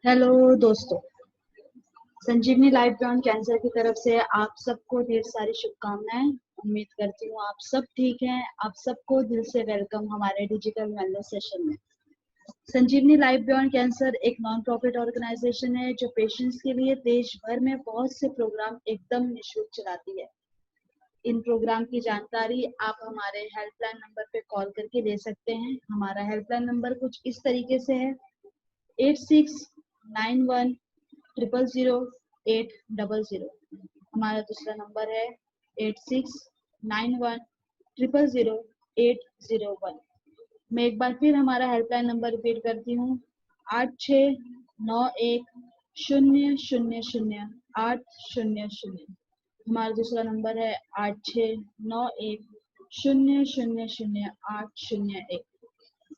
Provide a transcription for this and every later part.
Hello दोस्तों, संजीवनी life beyond cancer की तरफ से आप सबको ढेर सारी शुभकामनाएं। उम्मीद करती हूँ आप सब ठीक हैं। आप सबको दिल से वेलकम हमारे डिजिटल वेलनेस सेशन में। संजीवनी लाइफ बियॉन्ड कैंसर एक नॉन प्रॉफिट ऑर्गेनाइजेशन है जो पेशेंट्स के लिए देश भर में बहुत से प्रोग्राम एकदम निःशुल्क चलाती है। इन प्रोग्राम की जानकारी आप हमारे हेल्पलाइन नंबर पे कॉल करके ले सकते हैं। हमारा हेल्पलाइन नंबर कुछ इस तरीके से है 8691000800। हमारा दूसरा नंबर है 8691000801। मैं एक बार फिर हमारा हेल्पलाइन नंबर रिपीट करती हूँ 8691000800। हमारा दूसरा नंबर है 8691000801।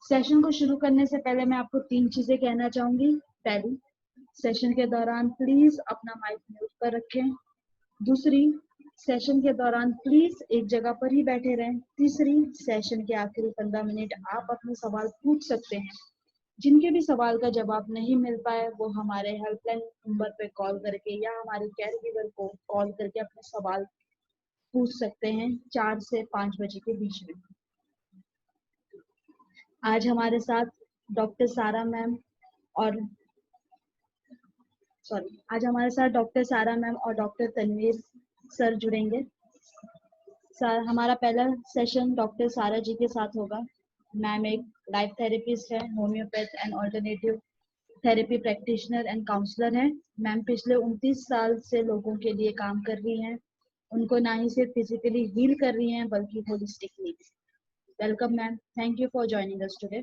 सेशन को शुरू करने से पहले मैं आपको 3 चीजें कहना चाहूंगी। पहली, सेशन के दौरान प्लीज अपना माइक म्यूट पर रखें। दूसरी, सेशन के दौरान प्लीज एक जगह पर ही बैठे रहें। तीसरी, सेशन के आखिरी 15 मिनट आप अपने सवाल पूछ सकते हैं। जिनके भी सवाल का जवाब नहीं मिल पाए वो हमारे हेल्पलाइन नंबर पे कॉल करके या हमारे केयर गिवर को कॉल करके अपने सवाल पूछ सकते हैं 4 से 5 बजे के बीच में। आज हमारे साथ डॉक्टर सारा मैम और डॉक्टर सारा मैम और डॉक्टर तनवीर सर जुड़ेंगे। हमारा पहला सेशन डॉक्टर सारा जी के साथ होगा। मैम एक लाइफ थेरेपिस्ट है, homeopath and alternative therapy practitioner and counsellor है। मैम पिछले 29 साल से लोगों के लिए काम कर रही हैं। उनको ना ही सिर्फ फिजिकली हील कर रही हैं बल्कि holistically. Welcome ma'am, thank you for joining us today.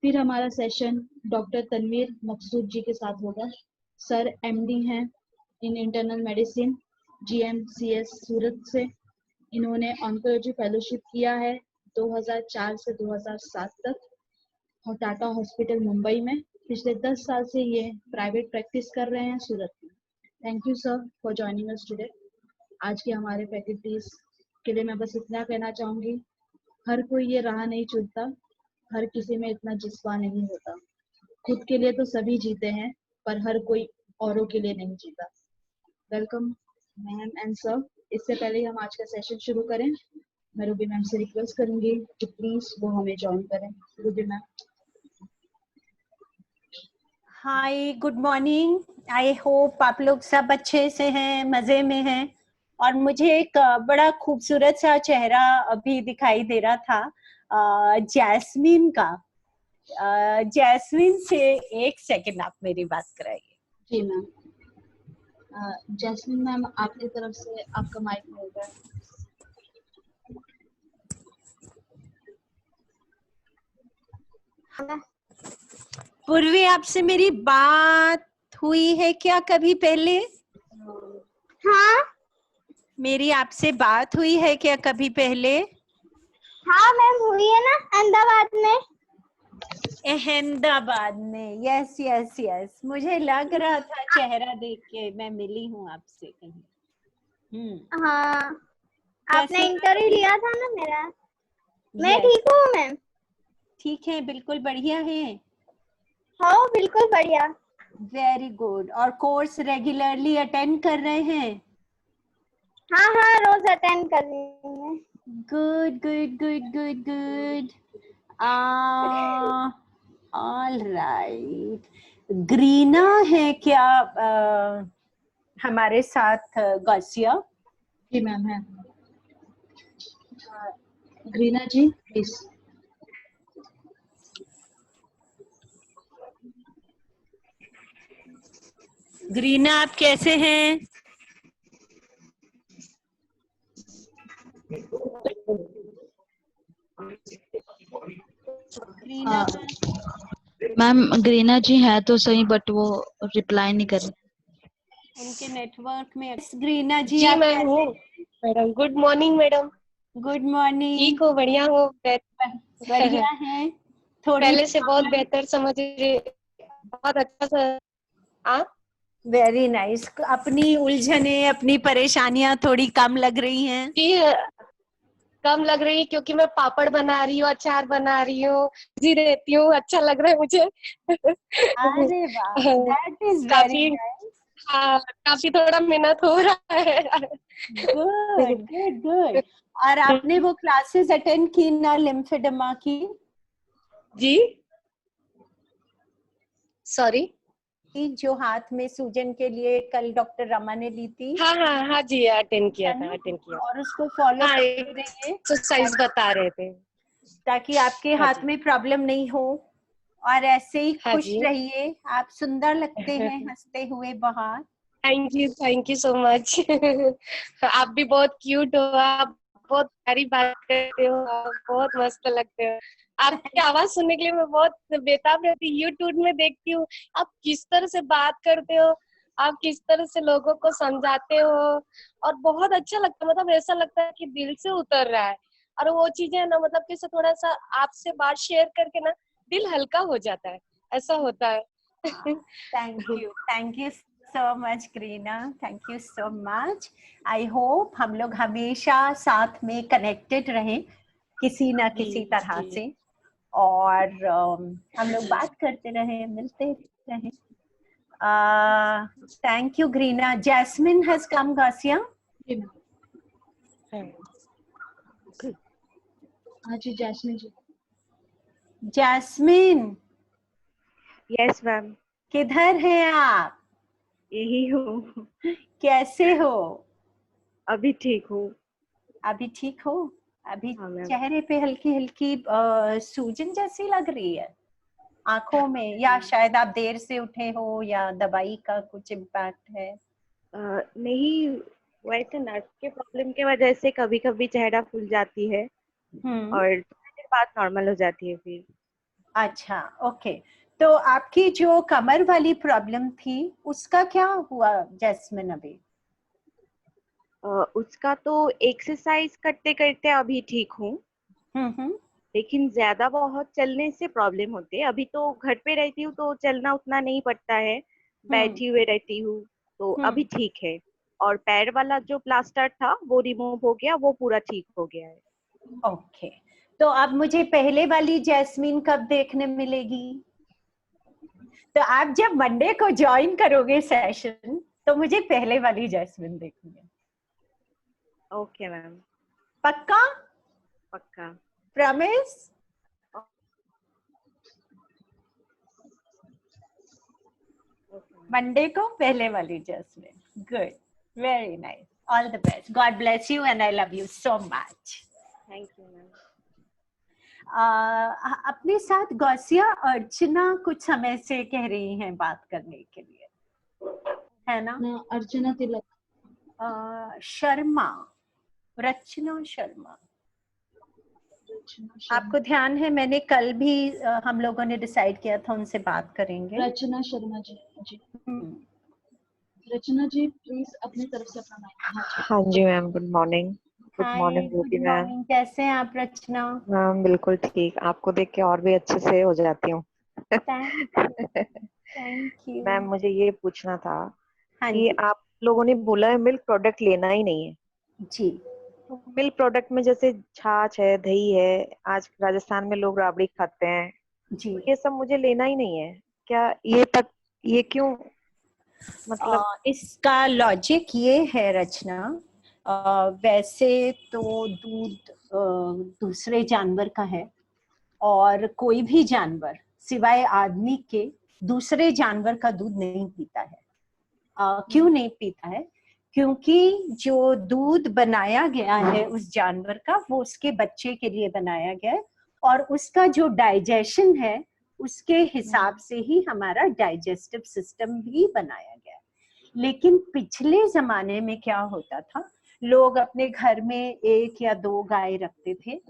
फिर हमारा सेशन डॉक्टर तनवीर मकसूद जी के साथ होगा। सर एमडी हैं इन इंटरनल मेडिसिन जीएमसीएस सूरत से। इन्होंने ऑन्कोलॉजी फेलोशिप किया है 2004 से 2007 तक और टाटा हॉस्पिटल मुंबई में। पिछले 10 साल से ये प्राइवेट प्रैक्टिस कर रहे हैं सूरत में। Thank you sir for joining us today. आज के हमारे फैकल्टीज के लिए मैं बस इतना कहना चाहूँगी, हर कोई ये राह नहीं चुनता, हर किसी में इतना जज्बा नहीं होता। खुद के लिए तो सभी जीते हैं पर हर कोई औरों के लिए नहीं जीता। Welcome ma'am and sir. इससे पहले हम आज का सेशन शुरू करें, मैं रूबी मैम से रिक्वेस्ट करूंगी कि प्लीज वो हमें ज्वाइन करें। Ruby ma'am. Hi, good morning. I hope आप लोग सब अच्छे से हैं, मजे में हैं। और मुझे एक बड़ा खूबसूरत सा चेहरा अभी दिखाई दे रहा था जैस्मिन का। जैस्मिन से एक सेकंड आप मेरी बात कराइए। जी मैम। जैस्मिन मैम आपकी तरफ से आपका माइक मिल रहा है। पूर्वी, आपसे मेरी बात हुई है क्या कभी पहले? हाँ। मेरी आपसे बात हुई है क्या कभी पहले? हाँ मैम, हुई है ना अहमदाबाद में। अहमदाबाद में, यस यस यस। मुझे लग रहा था चेहरा देख के मैं मिली हूँ आपसे कहीं। हाँ, आपने इंटरव्यू लिया था ना मेरा। मैं yes. ठीक हूँ मैम। ठीक है, बिल्कुल बढ़िया है। हाँ बिल्कुल बढ़िया। Very good. और कोर्स रेगुलरली अटेंड कर रहे हैं? हाँ हाँ, रोज अटेंड कर रही हूँ। Good good good good good. All right. Greena है क्या हमारे साथ गौसिया? जी मैम है। ग्रीना जी प्लीज। ग्रीना, आप कैसे हैं? मैम ग्रीना जी है तो सही बट वो रिप्लाई नहीं कर रहे। उनके नेटवर्क में। ग्रीना जी, जी आप मैं हूँ madam. Good morning madam. Good morning. ठीक हो? बढ़िया हो? बढ़िया है। थोड़ी पहले से बहुत बेहतर समझ रहे, बहुत अच्छा सर। आप? Very nice. अपनी उलझने, अपनी परेशानियां थोड़ी कम लग रही हैं? जी कम लग रही है क्योंकि मैं पापड़ बना रही हूँ, अचार बना रही हूँ, जी रहती हूँ, अच्छा लग रहा है मुझे। अरे वाह, दैट इज वेरी काफी, नाइस। हाँ, काफी थोड़ा मेहनत हो रहा है। Good good good. और आपने वो क्लासेस अटेंड की ना लिम्फेडेमा की? जी, सॉरी। कि जो हाथ में सूजन के लिए कल डॉक्टर रमा ने ली थी, हाँ हाँ हाँ जी, अटेंड किया है था, ना? अटेंड किया और उसको फॉलो था। हाँ, करते रहिए एक्सरसाइज बता रहे थे। ताकि आपके हाँ हाथ जी, में प्रॉब्लम नहीं हो। और ऐसे ही हाँ खुश जी। रहिए, आप सुंदर लगते हैं हंसते हुए बाहर। Thank you so much. आप भी बहुत क्यूट हो, आप बहुत प्यारी बात करते हो, आप बहुत मस्त लगते हो। आपकी आवाज सुनने के लिए मैं बहुत बेताब रहती हूँ, यूट्यूब में देखती हूँ। आप किस तरह से बात करते हो, आप किस तरह से लोगों को समझाते हो, और बहुत अच्छा लगता है, मतलब ऐसा लगता है कि दिल से उतर रहा है। और वो चीजें ना, मतलब कैसे थोड़ा सा आपसे बात शेयर करके ना दिल हल्का हो जाता है, ऐसा होता है। Thank you so much Kareena, thank you so much. I hope हम लोग हमेशा साथ में कनेक्टेड रहें किसी ना जी किसी तरह जी। से, और हम लोग बात करते रहें, मिलते रहें। Thank you Greena. Jasmine has come, गासिया। जी मैम। हाँ। हाँ जी, Jasmine ji. Jasmine, yes ma'am. किधर हैं आप? यही हूँ। कैसे हो? अभी ठीक हूँ। अभी ठीक हो? अभी हाँ मैम। चेहरे पे हल्की हल्की सूजन जैसी लग रही है आंखों में, या शायद आप देर से उठे हो या दवाई का कुछ इम्पैक्ट है? नहीं, वैसे नर्व के प्रॉब्लम के वजह से कभी कभी चेहरा फूल जाती है हम्म। और थोड़ी देर बाद नॉर्मल हो जाती है फिर। अच्छा, ओके। तो आपकी जो कमर वाली प्रॉब्लम थी उसका क्या हुआ जैस्मिन अभी? उसका तो एक्सरसाइज करते करते अभी ठीक हूँ, हम्म। लेकिन ज्यादा बहुत चलने से प्रॉब्लम होती है। अभी तो घर पे रहती हूँ तो चलना उतना नहीं पड़ता है, हम्म। बैठी हुए रहती हूँ, तो अभी हम्म। ठीक है। और पैर वाला जो प्लास्टर था वो रिमूव हो गया, वो पूरा ठीक हो गया है। ओके, तो अब मुझे पहले वाली जैस्मिन कब देखने मिलेगी? तो आप जब मंडे को ज्वाइन करोगे सेशन तो मुझे पहले वाली जैस्मिन देखनी है। Okay ma'am. पक्का? पक्का। प्रॉमिस? मंडे को पहले वाली jasmine. Good, very nice, all the best, God bless you and I love you so much. Thank you ma'am. अपने साथ गौसिया अर्चना कुछ समय से कह रही हैं बात करने के लिए, है ना? ना, अर्चना तिलक। शर्मा, रचना शर्मा। रचना शर्मा। आपको ध्यान है मैंने कल भी हम लोगों ने डिसाइड किया था उनसे बात करेंगे। रचना शर्मा जी। जी। हम्म। रचना जी प्लीज अपनी तरफ से अपना माइक। हाँ जी। हाँ जी ma'am, good morning. Good hi, morning good Ruby ma'am. Morning, कैसे हैं आप रचना? मैम बिल्कुल ठीक, आपको देख के और भी अच्छे से हो जाती हूँ। Thank you, thank you. Ma'am मुझे ये पूछना था हाँ कि जी। आप लोगों ने बोला है मिल्क प्रोडक्ट लेना ही नहीं है, जी तो मिल्क प्रोडक्ट में जैसे छाछ है, दही है, आज राजस्थान में लोग राबड़ी खाते हैं, जी। तो ये सब मुझे लेना ही नहीं है क्या? ये क्यों, मतलब? इसका लॉजिक ये है रचना, वैसे तो दूध दूसरे जानवर का है, और कोई भी जानवर सिवाय आदमी के दूसरे जानवर का दूध नहीं पीता है। क्यों नहीं पीता है? क्योंकि जो दूध बनाया गया है उस जानवर का, वो उसके बच्चे के लिए बनाया गया है, और उसका जो डाइजेशन है उसके हिसाब से ही हमारा डाइजेस्टिव सिस्टम भी बनाया गया है। लेकिन पिछले जमाने में क्या होता था, लोग अपने घर में 1 या 2 गाय रखते थे,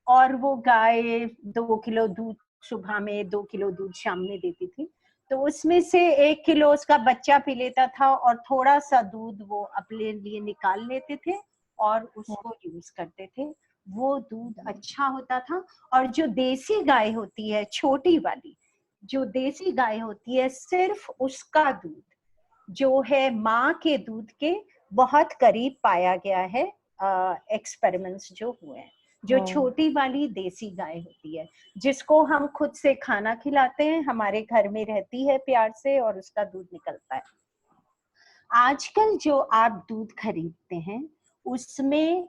और वो गाय 2 किलो दूध सुबह में, 2 किलो दूध शाम में देती थी। तो उसमें से 1 किलो उसका बच्चा पी लेता था, और थोड़ा सा दूध वो अपने लिए निकाल लेते थे और उसको यूज करते थे। वो दूध अच्छा होता था। और जो देसी गाय होती है, छोटी वाली जो देसी गाय होती है, सिर्फ उसका दूध जो है माँ के दूध के बहुत करीब पाया गया है, एक्सपेरिमेंट्स जो हुए हैं। जो छोटी वाली देसी गाय होती है, जिसको हम खुद से खाना खिलाते हैं, हमारे घर में रहती है प्यार से और उसका दूध निकलता है। आजकल जो आप दूध खरीदते हैं उसमें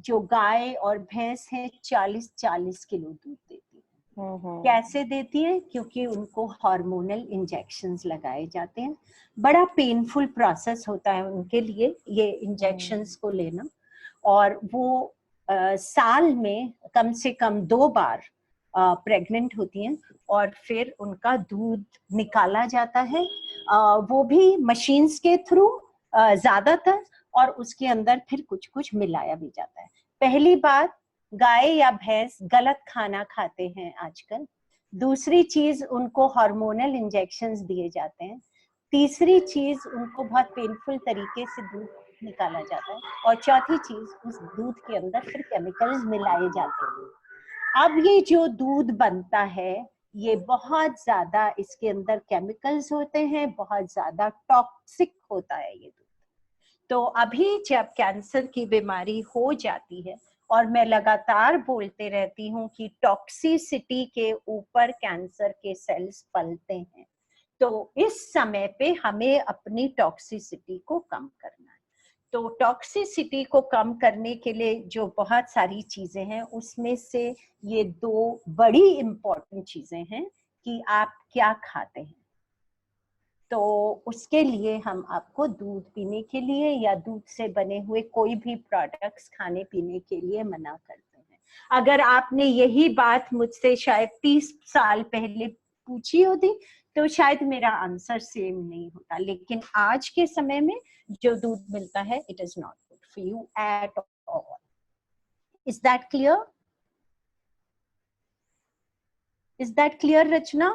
जो गाय और भैंस है 40-40 किलो दूध देती है। कैसे देती है? क्योंकि उनको हार्मोनल इंजेक्शंस लगाए जाते हैं। बड़ा पेनफुल प्रोसेस होता है उनके लिए ये इंजेक्शंस को लेना, और वो साल में कम से कम 2 बार प्रेग्नेंट होती हैं और फिर उनका दूध निकाला जाता है, वो भी मशीन्स के थ्रू ज्यादातर, और उसके अंदर फिर कुछ कुछ मिलाया भी जाता है। पहली बात, गाय या भैंस गलत खाना खाते हैं आजकल। दूसरी चीज, उनको हार्मोनल इंजेक्शंस दिए जाते हैं। तीसरी चीज, उनको बहुत पेनफुल तरीके से दूध निकाला जाता है। और चौथी चीज, उस दूध के अंदर फिर केमिकल्स मिलाए जाते हैं। अब ये जो दूध बनता है, ये बहुत ज्यादा इसके अंदर केमिकल्स होते हैं, बहुत ज्यादा टॉक्सिक होता है ये दूध। तो अभी जब कैंसर की बीमारी हो जाती है, और मैं लगातार बोलते रहती हूँ कि टॉक्सिसिटी के ऊपर कैंसर के सेल्स पलते हैं, तो इस समय पे हमें अपनी टॉक्सिसिटी को कम करना है। तो टॉक्सिसिटी को कम करने के लिए जो बहुत सारी चीजें हैं, उसमें से ये 2 बड़ी इंपॉर्टेंट चीजें हैं कि आप क्या खाते हैं। तो उसके लिए हम आपको दूध पीने के लिए या दूध से बने हुए कोई भी प्रोडक्ट्स खाने पीने के लिए मना करते हैं। अगर आपने यही बात मुझसे शायद 30 साल पहले पूछी होती तो शायद मेरा आंसर सेम नहीं होता, लेकिन आज के समय में जो दूध मिलता है, it is not good for you at all. Is that clear? Is that clear Rachna?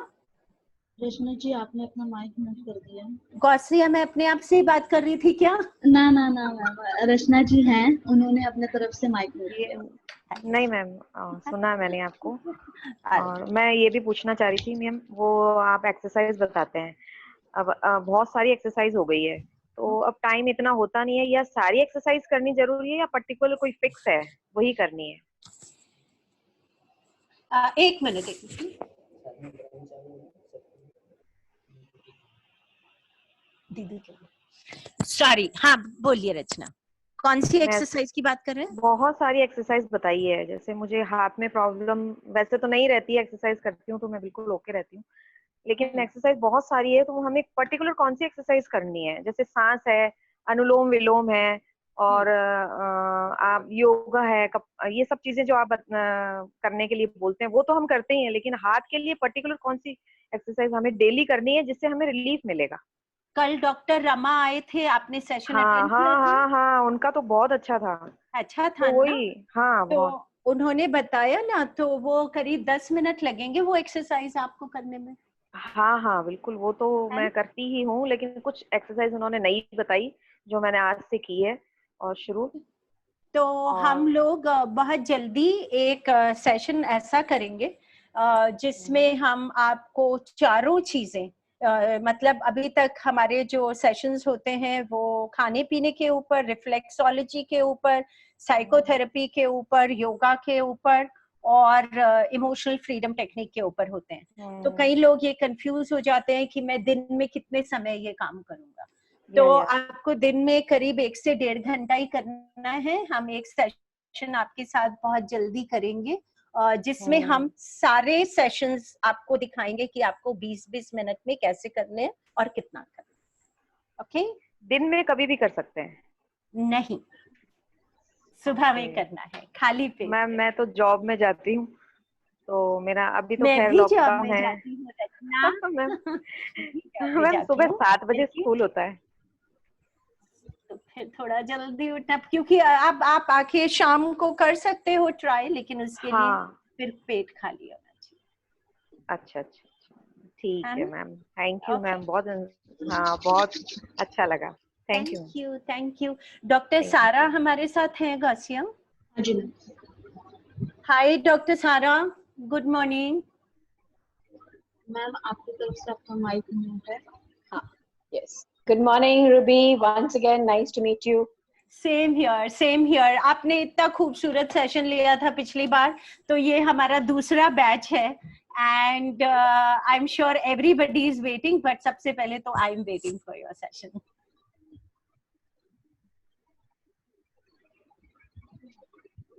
Rachna ji, आपने अपना माइक म्यूट कर दिया। गौसिया, मैं अपने आप से ही बात कर रही थी क्या? ना ना ना मैम, रचना जी हैं, उन्होंने अपने तरफ से माइक म्यूट किया। नहीं मैम, सुना है मैंने आपको। और मैं ये भी पूछना चाह रही थी मैम, वो आप एक्सरसाइज बताते हैं, अब बहुत सारी एक्सरसाइज हो गई है, तो अब टाइम इतना होता नहीं है, या सारी एक्सरसाइज करनी जरूरी है या पर्टिकुलर कोई फिक्स है वही करनी है? एक मिनट दीदी, सॉरी, हाँ बोलिए रचना, कौन सी एक्सरसाइज की बात कर रहे हैं? बहुत सारी एक्सरसाइज बताई है। जैसे मुझे हाथ में प्रॉब्लम वैसे तो नहीं रहती है, एक्सरसाइज करती हूँ तो मैं बिल्कुल ओके रहती हूँ, लेकिन एक्सरसाइज बहुत सारी है, तो हमें पर्टिकुलर कौन सी एक्सरसाइज करनी है? जैसे सांस है, अनुलोम विलोम है, और आप योगा है, ये सब चीजें जो आप करने के लिए बोलते हैं वो तो हम करते ही हैं, लेकिन हाथ के लिए पर्टिकुलर कौन सी एक्सरसाइज हमें डेली करनी है जिससे हमें रिलीफ मिलेगा? कल डॉक्टर रमा आए थे, आपने सेशन हाँ अटेंड किया हाँ था? हाँ हाँ, उनका तो बहुत अच्छा था। अच्छा था तो ना? वही, हाँ तो बहुत। उन्होंने बताया ना, तो वो करीब 10 मिनट लगेंगे वो एक्सरसाइज आपको करने में। हाँ हाँ बिल्कुल, वो तो मैं करती ही हूँ, लेकिन कुछ एक्सरसाइज उन्होंने नई बताई जो मैंने आज से की है और शुरू। तो हम लोग बहुत जल्दी एक सेशन ऐसा करेंगे जिसमें हम आपको चारों चीजें, मतलब अभी तक हमारे जो सेशंस होते हैं वो खाने पीने के ऊपर, रिफ्लेक्सोलॉजी के ऊपर, साइकोथेरेपी के ऊपर, योगा के ऊपर और इमोशनल फ्रीडम टेक्निक के ऊपर होते हैं। तो कई लोग ये कंफ्यूज हो जाते हैं कि मैं दिन में कितने समय ये काम करूंगा। तो आपको दिन में करीब 1 से 1.5 घंटा ही करना है। हम एक सेशन आपके साथ बहुत जल्दी करेंगे जिसमें हम सारे सेशंस आपको दिखाएंगे कि आपको 20-20 मिनट में कैसे करने हैं और कितना करना है। ओके? दिन में कभी भी कर सकते हैं? नहीं, सुबह में करना है, खाली पेट। मैम मैं तो जॉब में जाती हूँ, तो मेरा अभी तो मैं खैर भी जॉब लॉकडाउन में है। जाती हूँ रचना। मैम मैम सुबह 7 बजे स्कूल होता है। तो फिर थोड़ा जल्दी उठना, क्योंकि आप आके शाम को कर सकते हो ट्राई, लेकिन उसके लिए फिर पेट खाली होना चाहिए। अच्छा अच्छा, ठीक है ma'am, thank you Okay. Ma'am, बहुत हाँ बहुत अच्छा लगा, thank you. Thank you. Doctor सारा हमारे साथ हैं गौसिया। जी मैम। हाय डॉक्टर सारा, गुड मॉर्निंग। मैम आपकी तरफ से आपका माइक म्यूट है। Yes. Good morning, Ruby. Once again, nice to meet you. Same here. आपने इतना खूबसूरत सेशन लिया था पिछली बार, तो ये हमारा दूसरा बैच है and I am sure everybody is waiting, but सबसे पहले तो I am waiting for your session.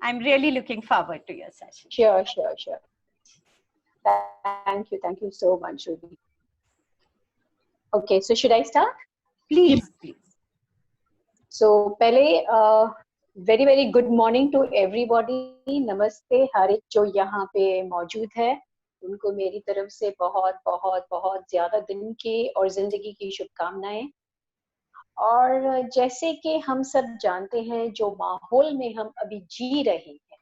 I am really looking forward to your session. Sure. Thank you so much, Ruby. Okay, so should I start? Please. So पहले very good morning to everybody. नमस्ते हर एक जो यहाँ पे मौजूद है, उनको मेरी तरफ से बहुत ज्यादा दिन की और जिंदगी की शुभकामनाएं। और जैसे कि हम सब जानते हैं, जो माहौल में हम अभी जी रहे हैं,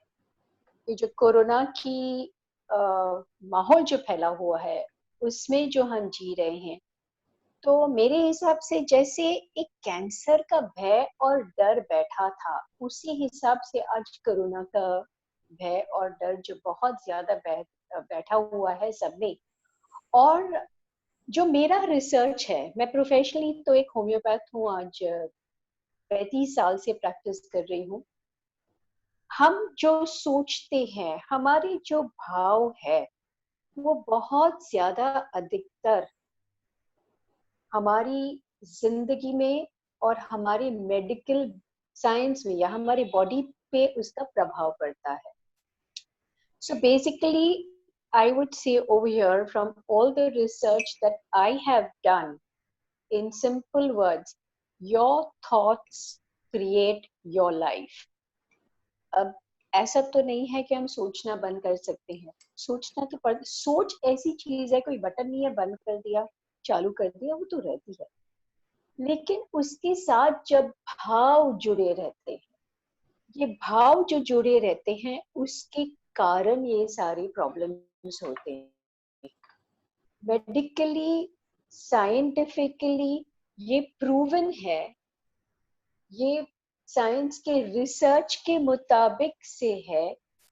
ये जो कोरोना की माहौल जो फैला हुआ है, उसमें जो हम जी रहे हैं, तो मेरे हिसाब से जैसे एक कैंसर का भय और डर बैठा था, उसी हिसाब से आज कोरोना का भय और डर जो बहुत ज्यादा बैठा हुआ है सब में। और जो मेरा रिसर्च है, मैं प्रोफेशनली तो एक होम्योपैथ हूँ, आज 35 साल से प्रैक्टिस कर रही हूँ। हम जो सोचते हैं, हमारे जो भाव है, वो बहुत ज्यादा अधिकतर हमारी जिंदगी में और हमारे मेडिकल साइंस में या हमारी बॉडी पे उसका प्रभाव पड़ता है। So basically, I would say over here, from all the research that I have done, in simple words, your thoughts create your life. अब ऐसा तो नहीं है कि हम सोचना बंद कर सकते हैं, सोचना तो सोच ऐसी चीज है, कोई बटन नहीं है, बंद कर दिया चालू कर दिया, वो तो रहती है। लेकिन उसके साथ जब भाव जुड़े रहते हैं, ये भाव जो जुड़े रहते हैं, उसके कारण ये सारी प्रॉब्लम्स होते हैं। मेडिकली, साइंटिफिकली ये प्रूवन है, ये साइंस के रिसर्च के मुताबिक से है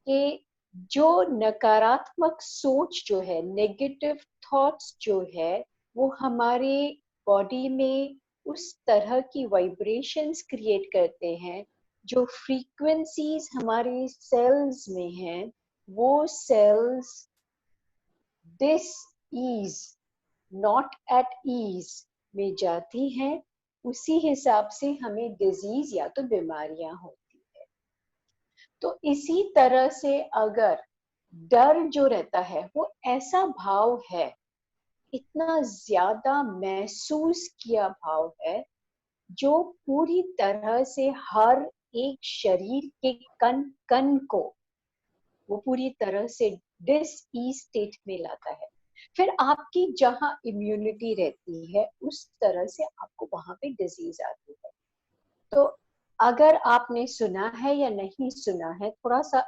कि जो नकारात्मक सोच जो है, नेगेटिव थॉट्स जो है, वो हमारे बॉडी में उस तरह की वाइब्रेशंस क्रिएट करते हैं, जो फ्रीक्वेंसीज हमारे सेल्स में हैं, वो cells disease, not at ease में जाती हैं। उसी हिसाब से हमें डिजीज या तो बीमारियां होती है। तो इसी तरह से अगर डर जो रहता है, वो ऐसा भाव है, इतना ज्यादा महसूस किया भाव है, जो पूरी तरह से हर एक शरीर के कण कण को वो पूरी तरह से डिस ई स्टेट में लाता है। फिर आपकी जहां इम्यूनिटी रहती है, उस तरह से आपको वहां पे डिजीज आती है। तो अगर आपने सुना है या नहीं सुना है, थोड़ा सा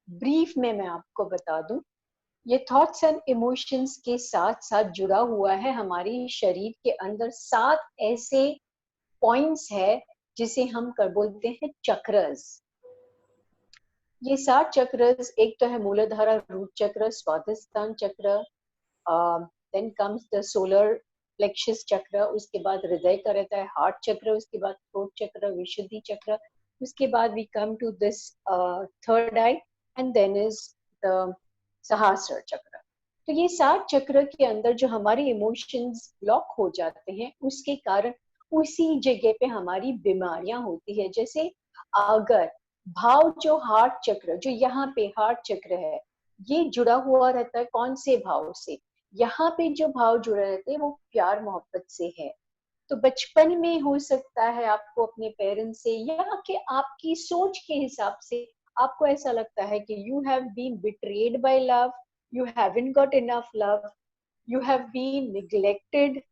ब्रीफ में मैं आपको बता दूं। ये थॉट्स एंड इमोशंस के साथ साथ जुड़ा हुआ है हमारी शरीर के अंदर 7 ऐसे पॉइंट्स है, जिसे हम कर बोलते हैं चक्रस। ये 7 चक्रस, एक तो है मूलाधारा root chakra, Swadhisthana chakra, then comes the solar plexus chakra, उसके बाद हृदय का रहता है हार्ट चक्र, उसके बाद थ्रोट चक्र, विशुद्धि चक्र, उसके बाद we come to this third eye and then is the Sahastra chakra. तो ये 7 चक्र के अंदर जो हमारे इमोशंस ब्लॉक हो जाते हैं, उसके कारण उसी जगह पे हमारी बीमारियां होती है। जैसे अगर भाव जो हार्ट चक्र, जो यहाँ पे हार्ट चक्र है, ये जुड़ा हुआ रहता है कौन से भाव से? यहाँ पे जो भाव जुड़े रहते हैं वो प्यार मोहब्बत से है। तो बचपन में हो सकता है आपको अपने पेरेंट्स से या कि आपकी सोच के हिसाब से आपको ऐसा लगता है कि you have been betrayed by love, you haven't got enough love, you have been neglected.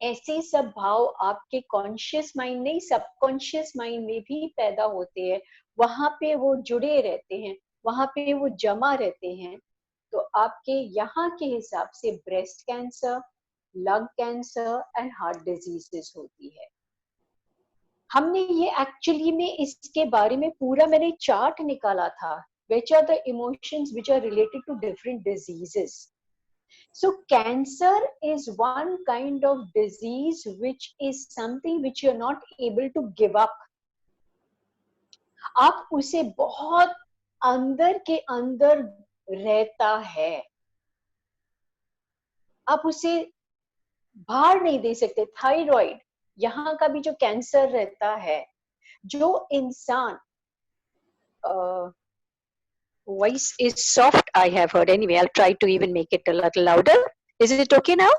ऐसे सब भाव आपके कॉन्शियस माइंड नहीं, सबकॉन्शियस माइंड में भी पैदा होते हैं, वहां पे वो जुड़े रहते हैं, वहां पे वो जमा रहते हैं। तो आपके यहाँ के हिसाब से breast cancer, lung cancer and heart diseases होती है। हमने ये एक्चुअली में इसके बारे में पूरा मैंने चार्ट निकाला था, which are the emotions which are related to different diseases. So cancer is one kind of disease which is something which you're not able to give up. आप उसे बहुत अंदर के अंदर रहता है, आप उसे बाहर नहीं दे सकते। थायराइड, यहाँ का भी जो कैंसर रहता है, जो इंसान voice is soft, I have heard. Anyway, I'll try to even make it a little louder. Is it okay now?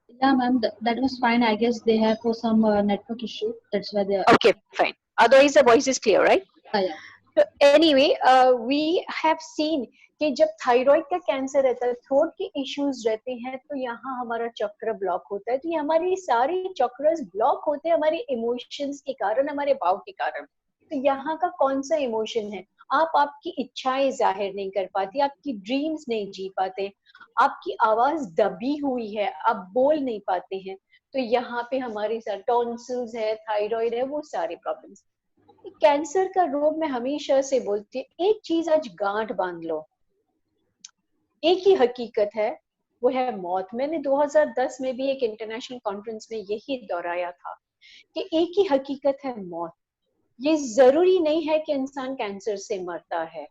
Yeah, ma'am, that was fine. I guess they have for some network issue. That's why they are. Okay, fine. Otherwise, the voice is clear, right? Yeah. So anyway, we have seen कि जब thyroid का cancer रहता है, throat के issues रहते हैं, तो यहाँ हमारा चक्र ब्लॉक होता है। तो ये हमारी सारी चक्रस ब्लॉक होते हैं हमारे इमोशंस के कारण, हमारे भाव के कारण। तो यहाँ का कौन सा इमोशन है? आप आपकी इच्छाएं जाहिर नहीं कर पाती, आपकी ड्रीम्स नहीं जी पाते, आपकी आवाज दबी हुई है, आप बोल नहीं पाते हैं। तो यहाँ पे हमारे साथ टॉन्सिल्स है, थायराइड है, वो सारे प्रॉब्लम्स। कैंसर का रोग मैं हमेशा से बोलती हूँ, एक चीज आज गांठ बांध लो, एक ही हकीकत है, वो है मौत। मैंने 2010 में भी एक इंटरनेशनल कॉन्फ्रेंस में यही दोहराया था कि एक ही हकीकत है, मौत। ये जरूरी नहीं है कि इंसान कैंसर से मरता है,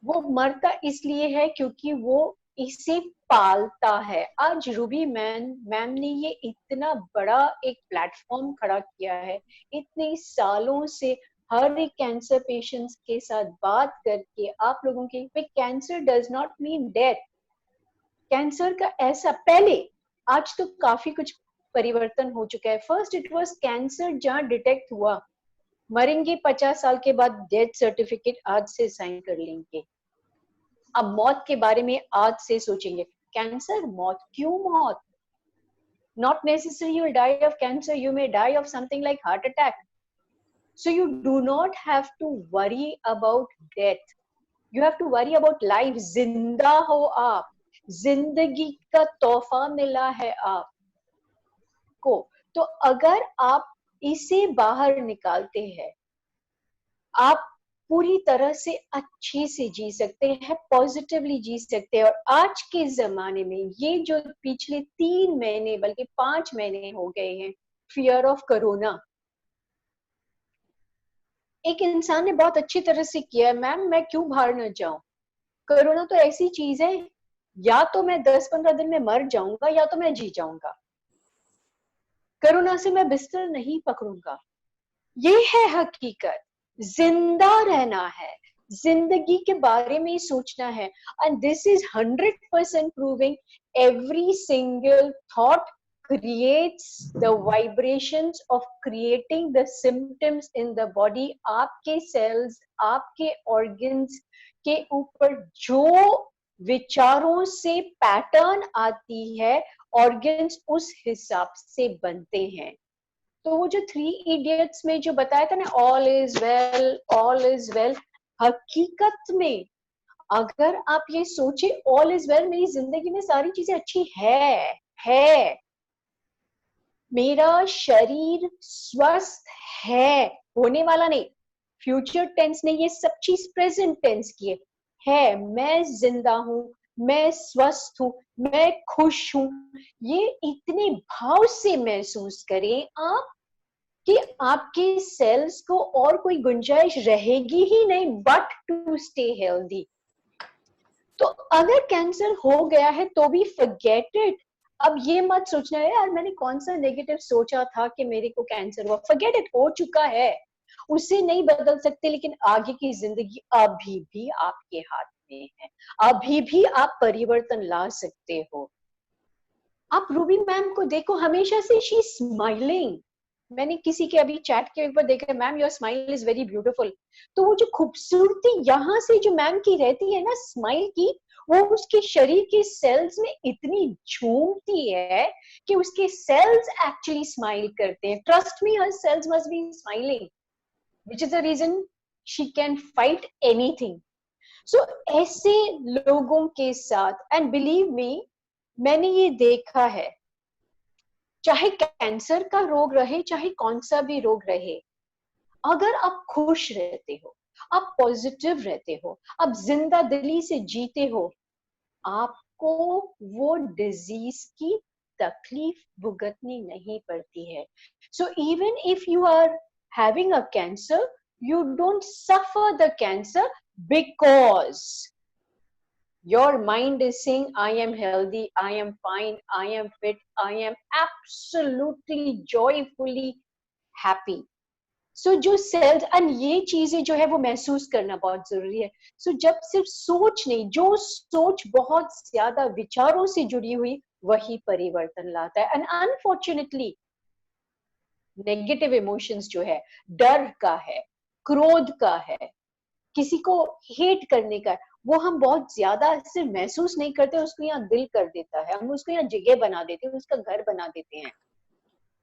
वो मरता इसलिए है क्योंकि वो इसे पालता है। आज रूबी मैम ने ये इतना बड़ा एक प्लेटफॉर्म खड़ा किया है, इतने सालों से हर एक कैंसर पेशेंट्स के साथ बात करके आप लोगों के, cancer does not mean death. Cancer का ऐसा पहले, आज तो काफी कुछ परिवर्तन हो चुका है। फर्स्ट इट वाज कैंसर जहां डिटेक्ट हुआ, मरेंगे 50 साल के बाद, डेथ सर्टिफिकेट आज से साइन कर लेंगे। अब मौत के बारे में आज से सोचेंगे, कैंसर मौत, क्यों मौत? Not necessarily you will die of cancer, you may die of something like heart attack. So you do not have to worry about death. You have to worry about life. जिंदा हो आप, जिंदगी का तोहफा मिला है आपको। तो अगर आप इसे बाहर निकालते हैं, आप पूरी तरह से अच्छे से जी सकते हैं, पॉजिटिवली जी सकते हैं। और आज के जमाने में ये जो पिछले 3 महीने बल्कि 5 महीने हो गए हैं, फियर ऑफ कोरोना, एक इंसान ने बहुत अच्छी तरह से किया, मैम मैं क्यों बाहर न जाऊं, कोरोना तो ऐसी चीज है, या तो मैं 10-15 दिन में मर जाऊंगा या तो मैं जी जाऊंगा, कोरोना से मैं बिस्तर नहीं पकड़ूंगा। ये है हकीकत, जिंदा रहना है, जिंदगी के बारे में सोचना है। And this is 100% proving every single thought creates the vibrations of creating the symptoms in the body. आपके cells, आपके organs के ऊपर जो विचारों से पैटर्न आती है, organs उस हिसाब से बनते हैं। तो वो जो 3 इडियट्स में जो बताया था ना, all is well, all is well, हकीकत में अगर आप ये सोचे ऑल इज वेल, मेरी जिंदगी में सारी चीजें अच्छी है, मेरा शरीर स्वस्थ है, होने वाला नहीं, फ्यूचर टेंस ने ये सब चीज प्रेजेंट टेंस की है, मैं जिंदा हूं, मैं स्वस्थ हूं, मैं खुश हूं। ये इतने भाव से महसूस करें आप कि आपके सेल्स को और कोई गुंजाइश रहेगी ही नहीं बट टू स्टे हेल्दी। तो अगर कैंसर हो गया है तो भी फॉरगेट इट। अब ये मत सोचना है यार मैंने कौन सा नेगेटिव सोचा था कि मेरे को कैंसर हुआ, फॉरगेट इट, हो चुका है, उसे नहीं बदल सकते, लेकिन आगे की जिंदगी अभी भी आपके हाथ में है, अभी भी आप परिवर्तन ला सकते हो। आप रूबी मैम को देखो, हमेशा से शी स्माइलिंग, मैंने किसी के अभी चैट के ऊपर देखा, ma'am your smile is very beautiful. तो वो जो खूबसूरती यहाँ से जो मैम की रहती है ना स्माइल की, वो उसके शरीर के सेल्स में इतनी झूमती है कि उसके सेल्स एक्चुअली स्माइल करते हैं। Trust me, her sales must be smiling, which is the reason she can fight anything. So ऐसे लोगों के साथ, एंड बिलीव मी, मैंने ये देखा है, चाहे कैंसर का रोग रहे, चाहे कौन सा भी रोग रहे, अगर आप खुश रहते हो, आप पॉजिटिव रहते हो, आप जिंदा दिली से जीते हो, आपको वो डिजीज की तकलीफ भुगतनी नहीं पड़ती है। So even if you are having a cancer, You don't suffer the cancer because your mind is saying, I am healthy, I am fine, I am fit, I am absolutely joyfully happy. So जो sales and ये चीजें जो है वो महसूस करना बहुत जरूरी है. So जब सिर्फ सोच नहीं, जो सोच बहुत ज्यादा विचारों से जुड़ी हुई वही परिवर्तन लाता है. एंड अनफॉर्चुनेटली नेगेटिव इमोशंस जो है, डर का है, क्रोध का है, किसी को हेट करने का है, वो हम बहुत ज्यादा सिर्फ महसूस नहीं करते, उसको यहाँ दिल कर देता है, हम उसको यहाँ जगह बना देते हैं, उसका घर बना देते हैं.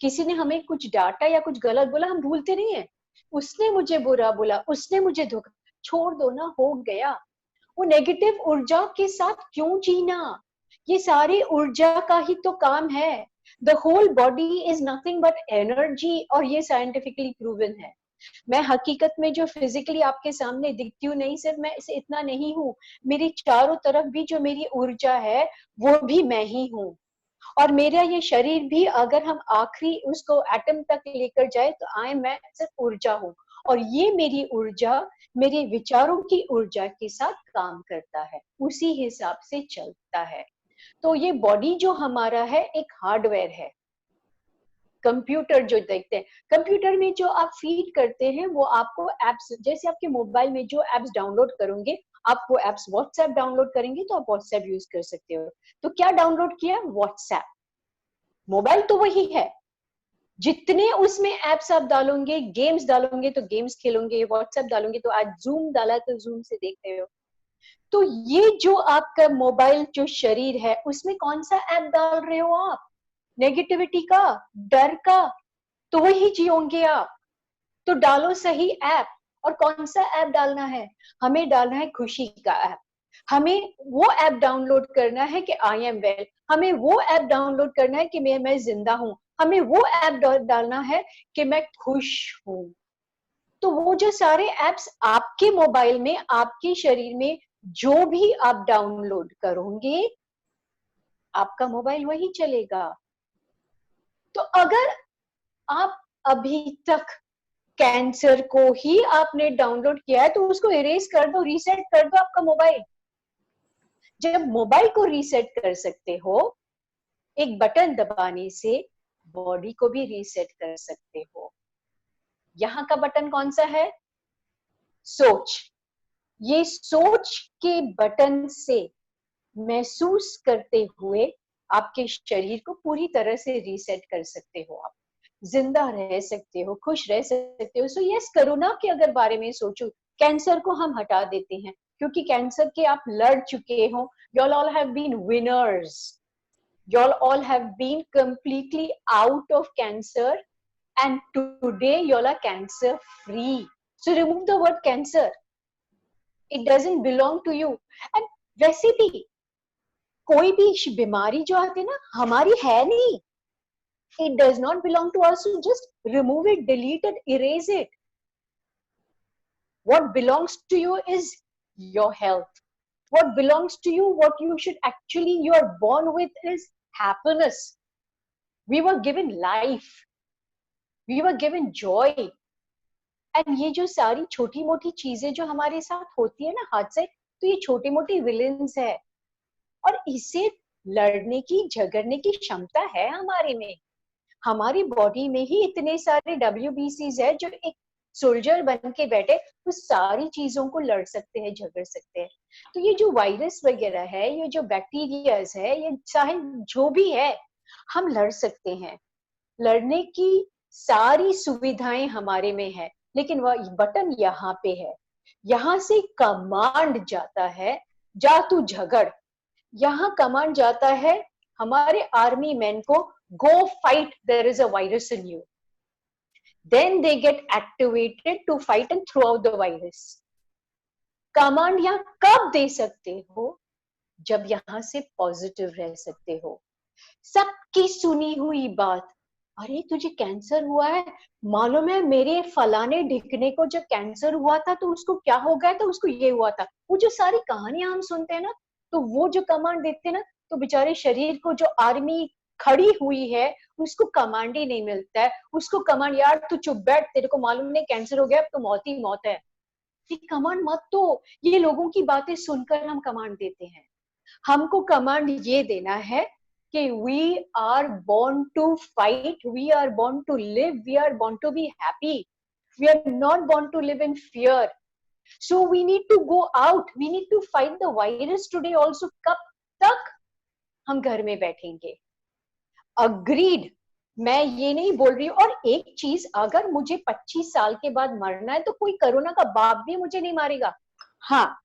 किसी ने हमें कुछ डांटा या कुछ गलत बोला, हम भूलते नहीं है, उसने मुझे बुरा बोला, उसने मुझे धोखा, छोड़ दो ना, हो गया. वो नेगेटिव ऊर्जा के साथ क्यों जीना? ये सारी ऊर्जा का ही तो काम है. The whole body is nothing but energy, और ये साइंटिफिकली प्रूवन है. मैं हकीकत में जो फिजिकली आपके सामने दिखती हूँ, नहीं सिर्फ मैं इसे इतना नहीं हूँ, मेरी चारों तरफ भी जो मेरी ऊर्जा है वो भी मैं ही हूँ. और मेरा ये शरीर भी अगर हम आखिरी उसको एटम तक लेकर जाए तो मैं सिर्फ ऊर्जा हूँ. और ये मेरी ऊर्जा मेरे विचारों की ऊर्जा के साथ काम करता है, उसी हिसाब से चलता है. तो ये बॉडी जो हमारा है एक हार्डवेयर है. कंप्यूटर जो देखते हैं, कंप्यूटर में जो आप फीड करते हैं वो आपको एप्स, जैसे आपके मोबाइल में जो एप्स डाउनलोड करोगे, आप वो एप्स व्हाट्सएप डाउनलोड करेंगे तो आप व्हाट्सएप यूज कर सकते हो. तो क्या डाउनलोड किया? व्हाट्सएप. मोबाइल तो वही है. जितने उसमें एप्स आप डालोगे, गेम्स डालोगे तो गेम्स खेलोगे, व्हाट्सएप डालोगे तो आज जूम डाला तो जूम से देख रहे हो. तो ये जो आपका मोबाइल जो शरीर है उसमें कौन सा ऐप डाल रहे हो आप? नेगेटिविटी का, डर का, तो वही जियोगे आप. तो डालो सही ऐप. और कौन सा ऐप डालना है? हमें डालना है खुशी का ऐप. हमें वो ऐप डाउनलोड करना है कि आई एम वेल. हमें वो ऐप डाउनलोड करना है कि मैं जिंदा हूं. हमें वो ऐप डालना है कि मैं खुश हूं. तो वो जो सारे ऐप्स आपके मोबाइल में, आपके शरीर में जो भी आप डाउनलोड करोगे, आपका मोबाइल वही चलेगा. तो अगर आप अभी तक कैंसर को ही आपने डाउनलोड किया है तो उसको इरेज कर दो, रीसेट कर दो आपका मोबाइल. जब मोबाइल को रीसेट कर सकते हो, एक बटन दबाने से बॉडी को भी रीसेट कर सकते हो. यहाँ का बटन कौन सा है? सोच. ये सोच के बटन से महसूस करते हुए आपके शरीर को पूरी तरह से रीसेट कर सकते हो. आप जिंदा रह सकते हो, खुश रह सकते हो. सो यस, कोरोना के अगर बारे में सोचो, कैंसर को हम हटा देते हैं क्योंकि कैंसर के आप लड़ चुके हो. You all have been winners. You all have been completely out of cancer, and today you all are cancer free. So remove the word cancer. It doesn't belong to you. And वैसे भी कोई भी बीमारी जो आती है ना, हमारी है नहीं. It does not belong to us. So just remove it, delete it, erase it. What belongs to you is your health. What belongs to you, what you should actually, you are born with is happiness. We were given life. We were given joy. And ये जो सारी छोटी मोटी चीजें जो हमारे साथ होती है ना हाथ से, तो ये छोटी मोटी विलेंस है. और इससे लड़ने की, झगड़ने की क्षमता है हमारे में. हमारी बॉडी में ही इतने सारे WBCs है जो एक सोल्जर बन के बैठे वो सारी चीजों को लड़ सकते हैं, झगड़ सकते हैं. तो ये जो वायरस वगैरह है, ये जो बैक्टीरियाज है, ये चाहे जो भी है, हम लड़ सकते हैं. लड़ने की सारी सुविधाएं हमारे में है, लेकिन वह बटन यहाँ पे है. यहाँ से कमांड जाता है, जा तू झगड़. यहाँ कमांड जाता है हमारे आर्मी मैन को, go fight, there is a virus in you. Then they get activated to fight and throw out the virus. Command यहाँ कब दे सकते हो? जब यहाँ से पॉजिटिव रह सकते हो. सबकी सुनी हुई बात, अरे तुझे कैंसर हुआ है, मालूम है मेरे फलाने ढिकने को जब कैंसर हुआ था तो उसको क्या हो गया था, उसको ये हुआ था. वो जो सारी कहानियां हम सुनते हैं ना, तो वो जो कमांड देते हैं ना, तो बेचारे शरीर को जो आर्मी खड़ी हुई है उसको कमांड ही नहीं मिलता है। उसको कमांड, यार तू चुप बैठ, तेरे को मालूम नहीं कैंसर हो गया, अब तो मौत ही मौत है। ये कमांड मत दो। ये लोगों की बातें सुनकर हम कमांड देते हैं। हमको कमांड ये देना है कि we are born to fight, we are born to live, we are born to be happy, we are not born to live in fear. So we need to go out, we need to fight the virus today also। कब तक हम घर में बैठेंगे? Agreed, मैं ये नहीं बोल रही हूँ। और एक चीज, अगर मुझे 25 साल के बाद मरना है तो कोई कोरोना का बाप भी मुझे नहीं मारेगा। हाँ,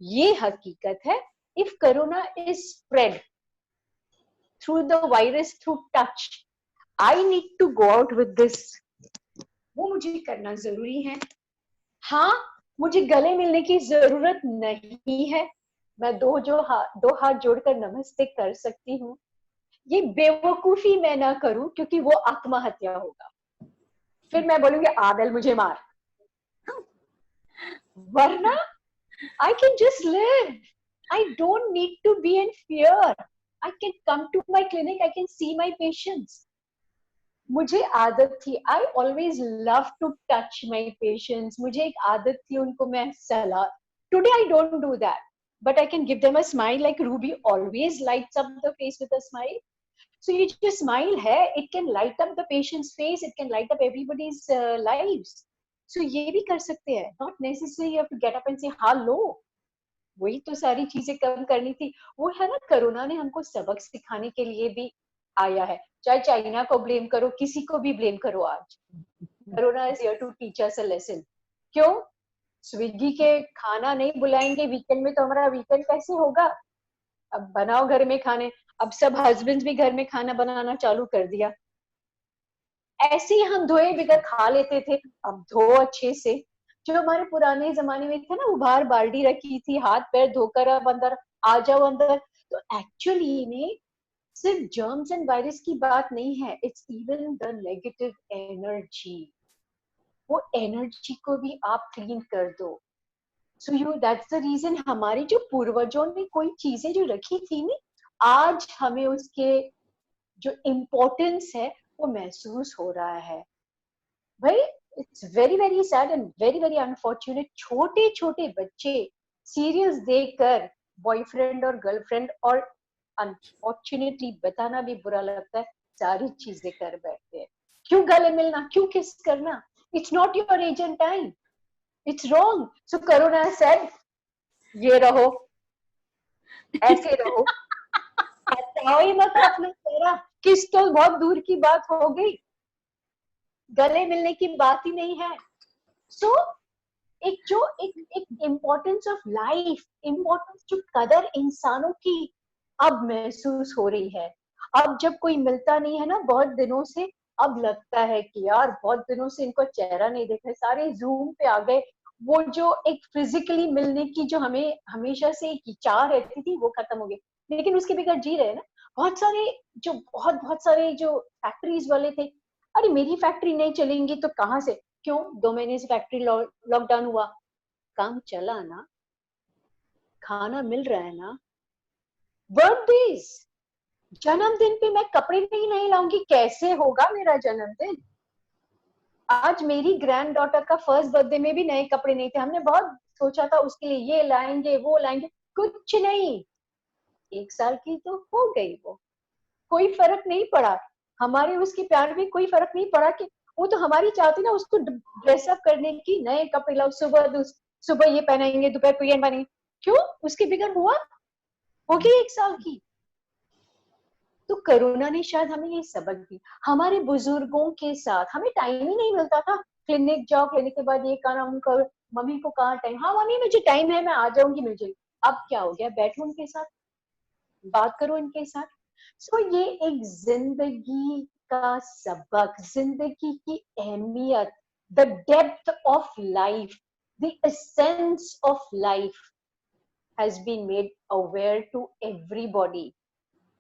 ये हकीकत है, if corona is spread through the virus through touch, I need to go out with this, वो मुझे करना जरूरी है। हाँ, मुझे गले मिलने की जरूरत नहीं है, मैं दो हाथ जोड़कर नमस्ते कर सकती हूँ। ये बेवकूफी मैं ना करूं, क्योंकि वो आत्महत्या होगा। फिर मैं बोलूंगी आदल मुझे मार, वरना I can just live, I don't need to be in fear, I can come to my clinic, I can see my patients. मुझे आदत थी, I always love to touch my patients, मुझे एक आदत थी उनको मैं सलाह, today I don't do that, but I can give them a smile, like Ruby always lights up the face with a smile. So ये जो smile है, it can light up the patient's face, it can light up everybody's lives. So ये भी कर सकते हैं, not necessarily you have to get up and say hello. वही तो सारी चीजें कम करनी थी। वो है ना, कोरोना ने हमको सबक सिखाने के लिए भी आया है। चाहे चाइना को ब्लेम करो, किसी को भी ब्लेम करो, आज corona is here to teach us a lesson. क्यों? स्विगी के खाना नहीं बुलाएंगे वीकेंड में तो हमारा वीकेंड कैसे होगा? अब बनाओ घर में खाने। अब सब हस्बैंड्स भी घर में खाना बनाना चालू कर दिया। ऐसे ही हम धोए बिगर खा लेते थे, अब धो अच्छे से। जो हमारे पुराने जमाने में थे ना, वो बाहर बाल्टी रखी थी, हाथ पैर धोकर अब अंदर आ जाओ अंदर। तो एक्चुअली में सिर्फ जर्म्स एंड वायरस की बात नहीं है, it's even the negative energy. वो एनर्जी को भी आप क्लीन कर दो। So you, that's the reason हमारे जो पूर्वजों ने कोई चीजें जो रखी थी ना, आज हमें उसके जो इम्पोर्टेंस है वो महसूस हो रहा है। भाई, it's very very sad and very very unfortunate, छोटे छोटे बच्चे सीरियल्स देखकर बॉयफ्रेंड और गर्लफ्रेंड, और अनफॉर्चुनेटली बताना भी बुरा लगता है, सारी चीजें कर बैठते हैं। क्यों गले मिलना, क्यों किस करना? It's not your age and time, it's wrong. So corona said, ये रहो, ऐसे रहो, हटाओ ही मत अपना चेहरा। किस तो बहुत दूर की बात हो गई, गले मिलने की बात ही नहीं है। सो एक इम्पोर्टेंस ऑफ लाइफ, इम्पोर्टेंस जो कदर इंसानों की अब महसूस हो रही है। अब जब कोई मिलता नहीं है ना बहुत दिनों से, अब लगता है कि यार बहुत दिनों से इनको चेहरा नहीं देखा, सारे जूम पे आ गए। वो जो एक फिजिकली मिलने की जो हमें हमेशा से एक चाह रहती थी, वो खत्म हो गई। लेकिन उसके बगैर जी रहे हैं ना। बहुत सारे जो फैक्ट्रीज वाले थे, अरे मेरी फैक्ट्री नहीं चलेंगी तो कहाँ से? क्यों? 2 महीने से फैक्ट्री लॉकडाउन हुआ, काम चला ना, खाना मिल रहा है ना। बर्थडेज, जन्मदिन पे मैं कपड़े नहीं लाऊंगी, कैसे होगा मेरा जन्मदिन? आज मेरी ग्रैंड डॉटर का फर्स्ट बर्थडे में भी नए कपड़े नहीं थे। हमने बहुत सोचा था उसके लिए ये लाएंगे वो लाएंगे, कुछ नहीं। 1 साल की तो हो गई, वो कोई फर्क नहीं पड़ा। हमारे उसके प्यार में कोई फर्क नहीं पड़ा कि वो तो हमारी चाहती ना उसको ड्रेसअप करने की, नए कपड़े लाओ, सुबह ये पहनेंगे, दोपहर को ये पहनेंगे। क्यों? उसके बिगड़ हुआ, हो गई 1 साल की। तो कोरोना ने शायद हमें ये सबक दी। हमारे बुजुर्गों के साथ हमें टाइम ही नहीं मिलता था। क्लिनिक जाओ, क्लिनिक के बाद ये काम करो, मम्मी को कहाँ टाइम, हाँ मम्मी मुझे टाइम है, मैं आ जाऊंगी मिल जाएगी। अब क्या हो गया? बैठो उनके साथ, बात करो उनके साथ। सो ये एक जिंदगी का सबक, जिंदगी की अहमियत, the depth of life, the essence of life has been made aware to everybody,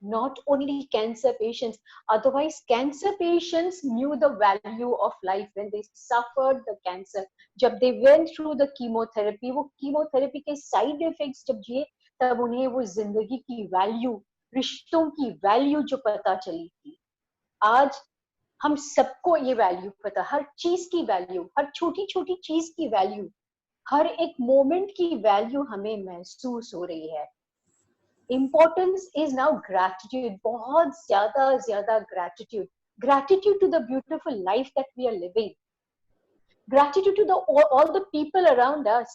not only cancer patients. Otherwise cancer patients knew the value of life when they suffered the cancer. जब they went through the chemotherapy, वो chemotherapy के side effects जब जिए, तब उन्हें वो जिंदगी की वैल्यू, रिश्तों की वैल्यू जो पता चली थी। आज हम सबको ये वैल्यू पता, हर चीज की वैल्यू, हर छोटी छोटी चीज की वैल्यू, हर एक मोमेंट की वैल्यू हमें महसूस हो रही है। इम्पोर्टेंस इज नाउ ग्रैटिट्यूड, बहुत ज्यादा gratitude, gratitude to the beautiful life that we are living, gratitude to all the people around us,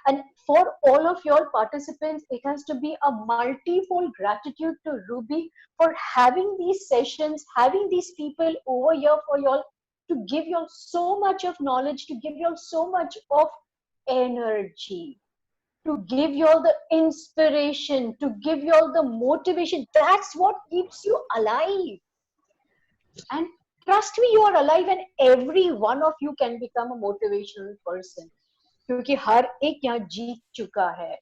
and for all of your participants it has to be a multifold gratitude to Ruby for having these sessions, having these people over here for y'all, to give you all so much of knowledge, to give you all so much of energy, to give you all the inspiration, to give you all the motivation. That's what keeps you alive. And trust me, you are alive, and every one of you can become a motivational person. क्योंकि हर एक यहाँ जीत चुका है,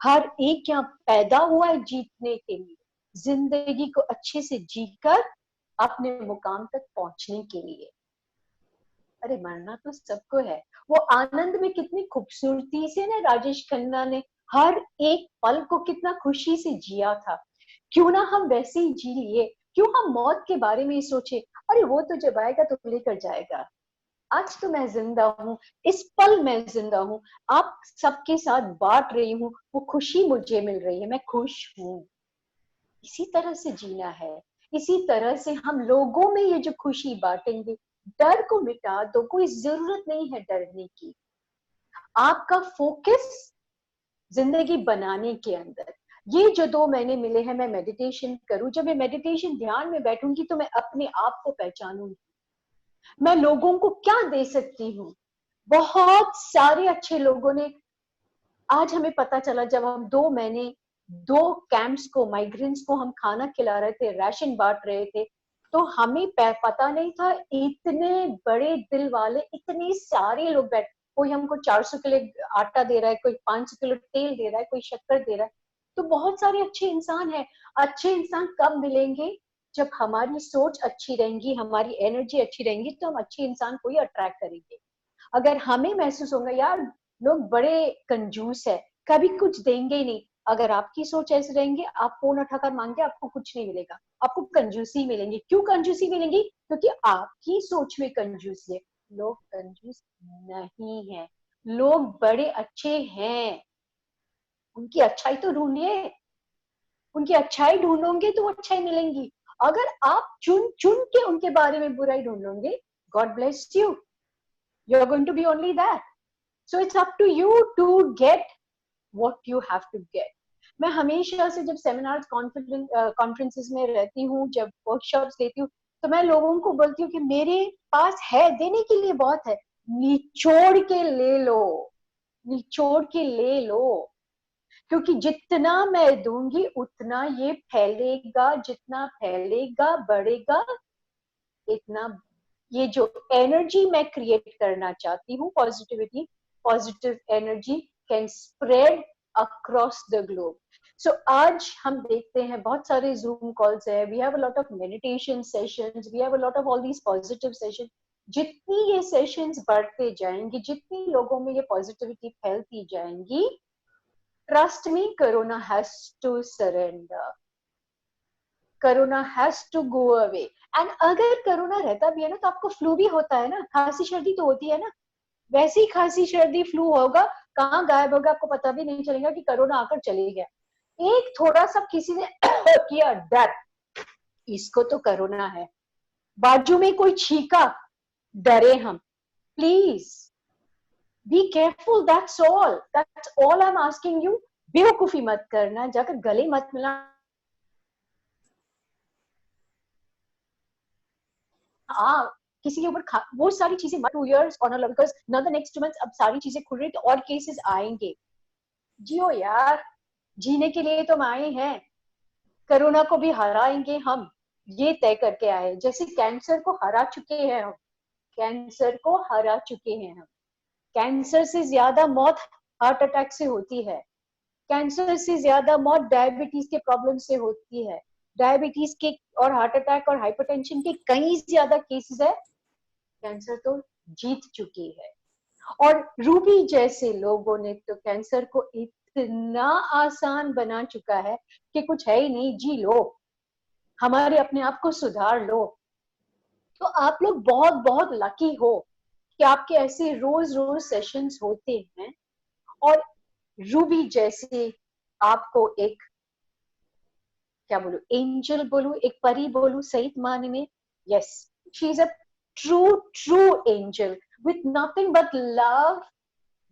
हर एक यहाँ पैदा हुआ है जीतने के लिए, जिंदगी को अच्छे से जीकर अपने मुकाम तक पहुंचने के लिए। अरे मरना तो सबको है। वो आनंद में कितनी खूबसूरती से ना राजेश खन्ना ने हर एक पल को कितना खुशी से जिया था। क्यों ना हम वैसे ही जी लिए, क्यों हम मौत के बारे में ही सोचे, अरे वो तो जब आएगा तो लेकर जाएगा। आज तो मैं जिंदा हूँ, इस पल मैं जिंदा हूँ, आप सबके साथ बांट रही हूँ, वो खुशी मुझे मिल रही है, मैं खुश हूँ। इसी तरह से जीना है, इसी तरह से हम लोगों में ये जो खुशी बांटेंगे। डर को मिटा दो, कोई जरूरत नहीं है डरने की। आपका फोकस जिंदगी बनाने के अंदर, ये जो 2 महीने मिले हैं, मैं मेडिटेशन करूं, जब मैं मेडिटेशन ध्यान में बैठूंगी तो मैं अपने आप को पहचानूंगी, मैं लोगों को क्या दे सकती हूँ। बहुत सारे अच्छे लोगों ने, आज हमें पता चला जब हम 2 महीने 2 कैंप्स को, माइग्रेंट्स को हम खाना खिला रहे थे, राशन बांट रहे थे, तो हमें पता नहीं था इतने बड़े दिल वाले इतने सारे लोग बैठ, कोई हमको 400 किलो आटा दे रहा है, कोई 500 किलो तेल दे रहा है, कोई शक्कर दे रहा है। तो बहुत सारे अच्छे इंसान हैं। अच्छे इंसान कब मिलेंगे? जब हमारी सोच अच्छी रहेंगी, हमारी एनर्जी अच्छी रहेंगी, तो हम अच्छे इंसान को ही अट्रैक्ट करेंगे। अगर हमें महसूस होगा यार लोग बड़े कंजूस है, कभी कुछ देंगे ही नहीं, अगर आपकी सोच ऐसे रहेंगे, आप फोन उठाकर मांगे, आपको कुछ नहीं मिलेगा, आपको कंजूसी मिलेंगी। क्यों कंजूसी मिलेंगी? क्योंकि आपकी सोच में कंजूसी है। लोग कंजूस नहीं है, लोग बड़े अच्छे हैं। उनकी अच्छाई तो ढूंढिए, उनकी अच्छाई ढूंढोगे तो वो अच्छाई मिलेंगी। अगर आप चुन चुन के उनके बारे में बुराई ढूंढोगे, God bless you, you are going to be only that. So it's up to you to get what you have to get. मैं हमेशा से जब सेमिनार्स कॉन्फ्रेंसेस में रहती हूँ, जब वर्कशॉप्स देती हूँ, तो मैं लोगों को बोलती हूँ कि मेरे पास है, देने के लिए बहुत है, निचोड़ के ले लो, निचोड़ के ले लो। क्योंकि जितना मैं दूंगी उतना ये फैलेगा, जितना फैलेगा बढ़ेगा, इतना ये जो एनर्जी मैं क्रिएट करना चाहती हूँ, positivity, positive energy can spread across the globe. So आज हम देखते हैं बहुत सारे जूम कॉल्स है, we have a lot of meditation sessions, we have a lot of all these positive sessions. जितनी ये सेशंस बढ़ते जाएंगे, जितनी लोगों में ये पॉजिटिविटी फैलती जाएंगी, trust me, corona has to surrender, corona has to go away. And अगर कोरोना रहता भी है ना, तो आपको फ्लू भी होता है ना, खांसी सर्दी तो होती है ना, वैसे ही खांसी सर्दी फ्लू होगा, कहाँ गायब होगा आपको पता भी नहीं चलेगा कि कोरोना आकर चले गया। एक थोड़ा सा किसी ने किया डर, इसको तो कोरोना है, बाजू में कोई छींका, डरे हम। Please be careful, that's all, that's all I am asking you. बेवकूफी मत करना, जाकर गले मत मिला, किसी के ऊपर वो सारी चीजें मत, 2 years on a because not the next 2 months, अब सारी चीजें खुल रही तो और केसेस आएंगे। जियो यार, जीने के लिए तो हम आए हैं, कोरोना को भी हराएंगे हम, ये तय करके आए। जैसे कैंसर को हरा चुके हैं हम, कैंसर को हरा चुके हैं हम। कैंसर से ज्यादा मौत हार्ट अटैक से होती है, कैंसर से ज्यादा मौत डायबिटीज के प्रॉब्लम से होती है, डायबिटीज के और हार्ट अटैक और हाइपरटेंशन के कई ज्यादा केसेस है। कैंसर तो जीत चुकी है। और रूबी जैसे लोगों ने तो कैंसर को इतना आसान बना चुका है कि कुछ है ही नहीं, जी लो, हमारे अपने आप को सुधार लो, तो आप लोग बहुत बहुत लकी हो कि आपके ऐसे रोज रोज सेशंस होते हैं, और रूबी जैसे आपको एक, क्या बोलूं, एंजल बोलूं, एक परी बोलूं सही मायने में, yes, she is a true angel with nothing but love,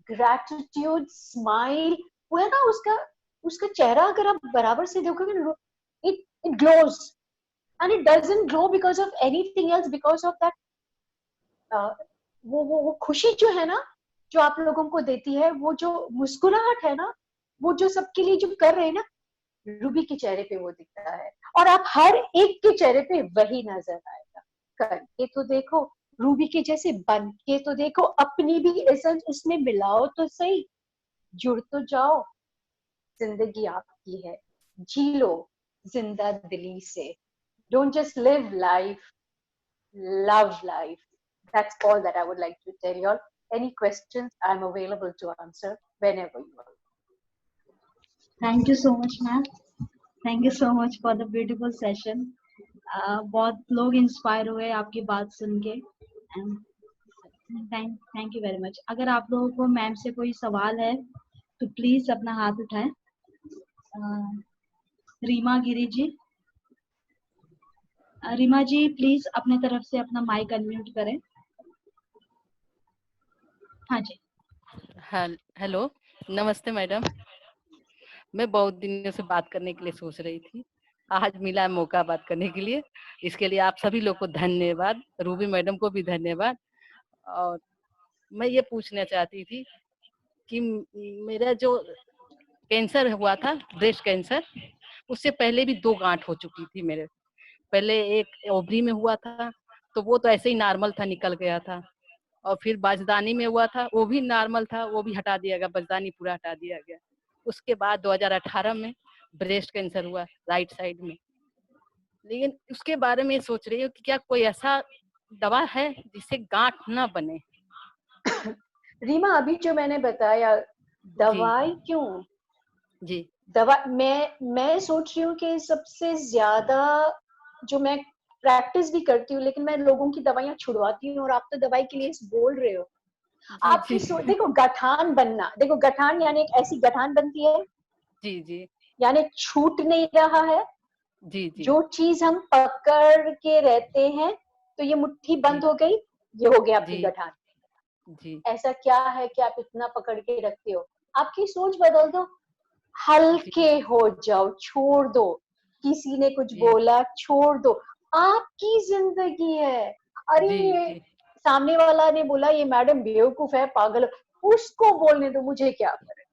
gratitude, smile. वो है ना, उसका उसका चेहरा अगर आप बराबर से देखोगे ना, it glows, and it doesn't glow because of anything else, because of that वो खुशी जो है ना, जो आप लोगों को देती है, वो जो मुस्कुराहट है ना, वो जो सबके लिए जो कर रहे हैं ना, रूबी के चेहरे पे वो दिखता है, और आप हर एक के चेहरे पे वही नजर आएगा। करके तो देखो, रूबी के जैसे बन के तो देखो, अपनी भी एसेंस इसमें मिलाओ तो सही, जुड़ तो जाओ। जिंदगी आपकी है, जी लो जिंदा दिली से। Don't just live life, love life. That's all that I would like to tell you all. Any questions, I'm available to answer whenever you are. Thank you so much, ma'am. Thank you so much for the beautiful session. बहुत लोग inspire हुए आपकी बात सुन के, and thank you very much. अगर आप लोगों को मैम से कोई सवाल है तो प्लीज अपना हाथ उठाएं। रीमा गिरी जी, रीमा जी प्लीज अपने तरफ से अपना माइक अनम्यूट करें। हाँ जी। हेलो, नमस्ते मैडम। मैं बहुत दिनों से बात करने के लिए सोच रही थी, आज मिला मौका बात करने के लिए। इसके लिए आप सभी लोग को धन्यवाद, रूबी मैडम को भी धन्यवाद। और मैं ये पूछना चाहती थी कि मेरा जो कैंसर हुआ था, ब्रेस्ट कैंसर, उससे पहले भी 2 गांठ हो चुकी थी मेरे। पहले एक ओवरी में हुआ था, तो वो तो ऐसे ही नॉर्मल था, निकल गया था। और फिर बाजदानी में हुआ था, वो भी नॉर्मल था, वो भी हटा दिया गया, बाजदानी पूरा हटा दिया गया। उसके बाद 2018 में ब्रेस्ट कैंसर हुआ राइट साइड में। लेकिन उसके बारे में सोच रही हूँ कि क्या कोई ऐसा दवा है जिससे गांठ ना बने। रीमा, अभी जो मैंने बताया, दवाई क्यों जी दवा, मैं सोच रही हूँ कि सबसे ज्यादा जो मैं प्रैक्टिस भी करती हूँ, लेकिन मैं लोगों की दवाइयां छुड़वाती हूँ, और आप तो दवाई के लिए बोल रहे हो। आपकी देखो, गठान बनना, देखो गठान यानी एक ऐसी गठान बनती है, जी यानी छूट नहीं रहा है। जी जो चीज हम पकड़ के रहते हैं, तो ये मुट्ठी बंद हो गई, ये हो गया आपकी गठान। जी ऐसा क्या है कि आप इतना पकड़ के रखते हो? आपकी सोच बदल दो, हल्के हो जाओ, छोड़ दो। किसी ने कुछ बोला, छोड़ दो, आपकी जिंदगी है। अरे ये सामने वाला ने बोला ये मैडम बेवकूफ है, पागल, उसको बोलने दो, मुझे क्या फर्क।